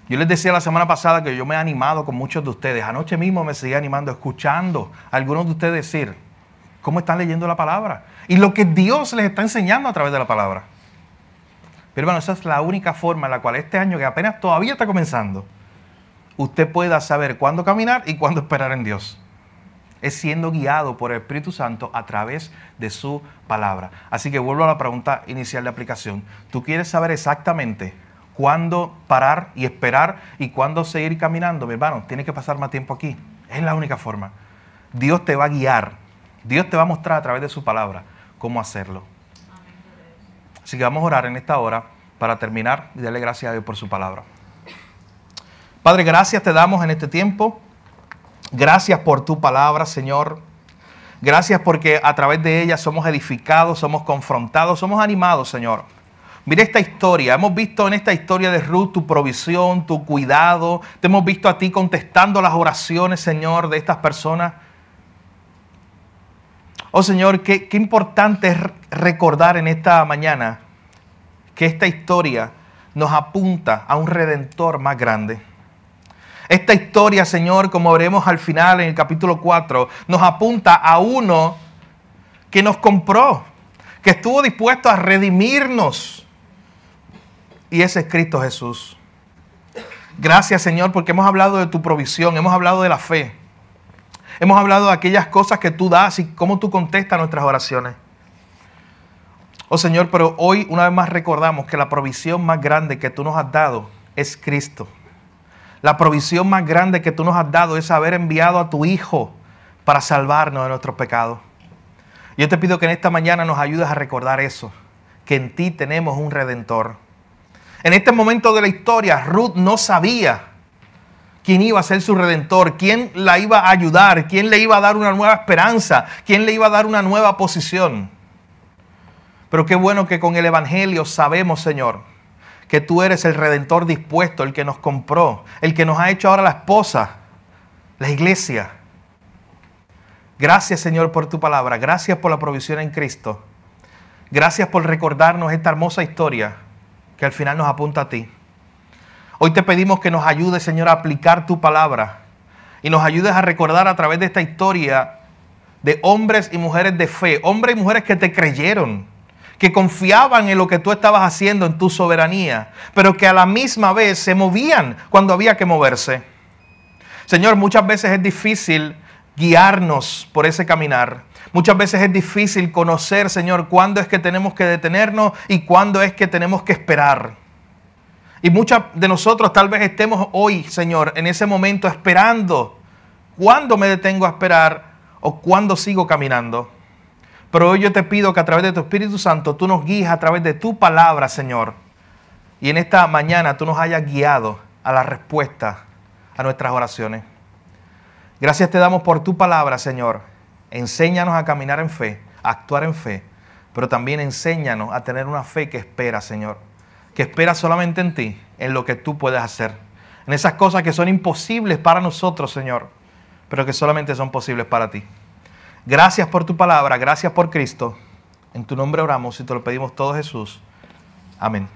Yo les decía la semana pasada que yo me he animado con muchos de ustedes. Anoche mismo me seguí animando, escuchando a algunos de ustedes decir cómo están leyendo la palabra y lo que Dios les está enseñando a través de la palabra. Pero bueno, esa es la única forma en la cual este año, que apenas todavía está comenzando, usted pueda saber cuándo caminar y cuándo esperar en Dios. Es siendo guiado por el Espíritu Santo a través de su palabra. Así que vuelvo a la pregunta inicial de aplicación. ¿Tú quieres saber exactamente cuándo parar y esperar y cuándo seguir caminando? Mi hermano, tienes que pasar más tiempo aquí. Es la única forma. Dios te va a guiar. Dios te va a mostrar a través de su palabra cómo hacerlo. Así que vamos a orar en esta hora para terminar y darle gracias a Dios por su palabra. Padre, gracias te damos en este tiempo. Gracias por tu palabra, Señor. Gracias porque a través de ella somos edificados, somos confrontados, somos animados, Señor. Mira esta historia. Hemos visto en esta historia de Ruth tu provisión, tu cuidado. Te hemos visto a ti contestando las oraciones, Señor, de estas personas. Oh, Señor, qué importante es recordar en esta mañana que esta historia nos apunta a un Redentor más grande. Esta historia, Señor, como veremos al final en el capítulo 4, nos apunta a uno que nos compró, que estuvo dispuesto a redimirnos. Y ese es Cristo Jesús. Gracias, Señor, porque hemos hablado de tu provisión, hemos hablado de la fe. Hemos hablado de aquellas cosas que tú das y cómo tú contestas nuestras oraciones. Oh, Señor, pero hoy una vez más recordamos que la provisión más grande que tú nos has dado es Cristo. La provisión más grande que tú nos has dado es haber enviado a tu Hijo para salvarnos de nuestros pecados. Yo te pido que en esta mañana nos ayudes a recordar eso, que en ti tenemos un Redentor. En este momento de la historia, Ruth no sabía quién iba a ser su Redentor, quién la iba a ayudar, quién le iba a dar una nueva esperanza, quién le iba a dar una nueva posición. Pero qué bueno que con el Evangelio sabemos, Señor, que tú eres el Redentor dispuesto, el que nos compró, el que nos ha hecho ahora la esposa, la iglesia. Gracias, Señor, por tu palabra. Gracias por la provisión en Cristo. Gracias por recordarnos esta hermosa historia que al final nos apunta a ti. Hoy te pedimos que nos ayudes, Señor, a aplicar tu palabra y nos ayudes a recordar a través de esta historia de hombres y mujeres de fe, hombres y mujeres que te creyeron, que confiaban en lo que tú estabas haciendo, en tu soberanía, pero que a la misma vez se movían cuando había que moverse. Señor, muchas veces es difícil guiarnos por ese caminar. Muchas veces es difícil conocer, Señor, cuándo es que tenemos que detenernos y cuándo es que tenemos que esperar. Y muchos de nosotros tal vez estemos hoy, Señor, en ese momento esperando cuándo me detengo a esperar o cuándo sigo caminando. Pero hoy yo te pido que a través de tu Espíritu Santo tú nos guíes a través de tu palabra, Señor. Y en esta mañana tú nos hayas guiado a la respuesta a nuestras oraciones. Gracias te damos por tu palabra, Señor. Enséñanos a caminar en fe, a actuar en fe, pero también enséñanos a tener una fe que espera, Señor, que espera solamente en ti, en lo que tú puedes hacer, en esas cosas que son imposibles para nosotros, Señor, pero que solamente son posibles para ti. Gracias por tu palabra, gracias por Cristo. En tu nombre oramos y te lo pedimos todo, Jesús. Amén.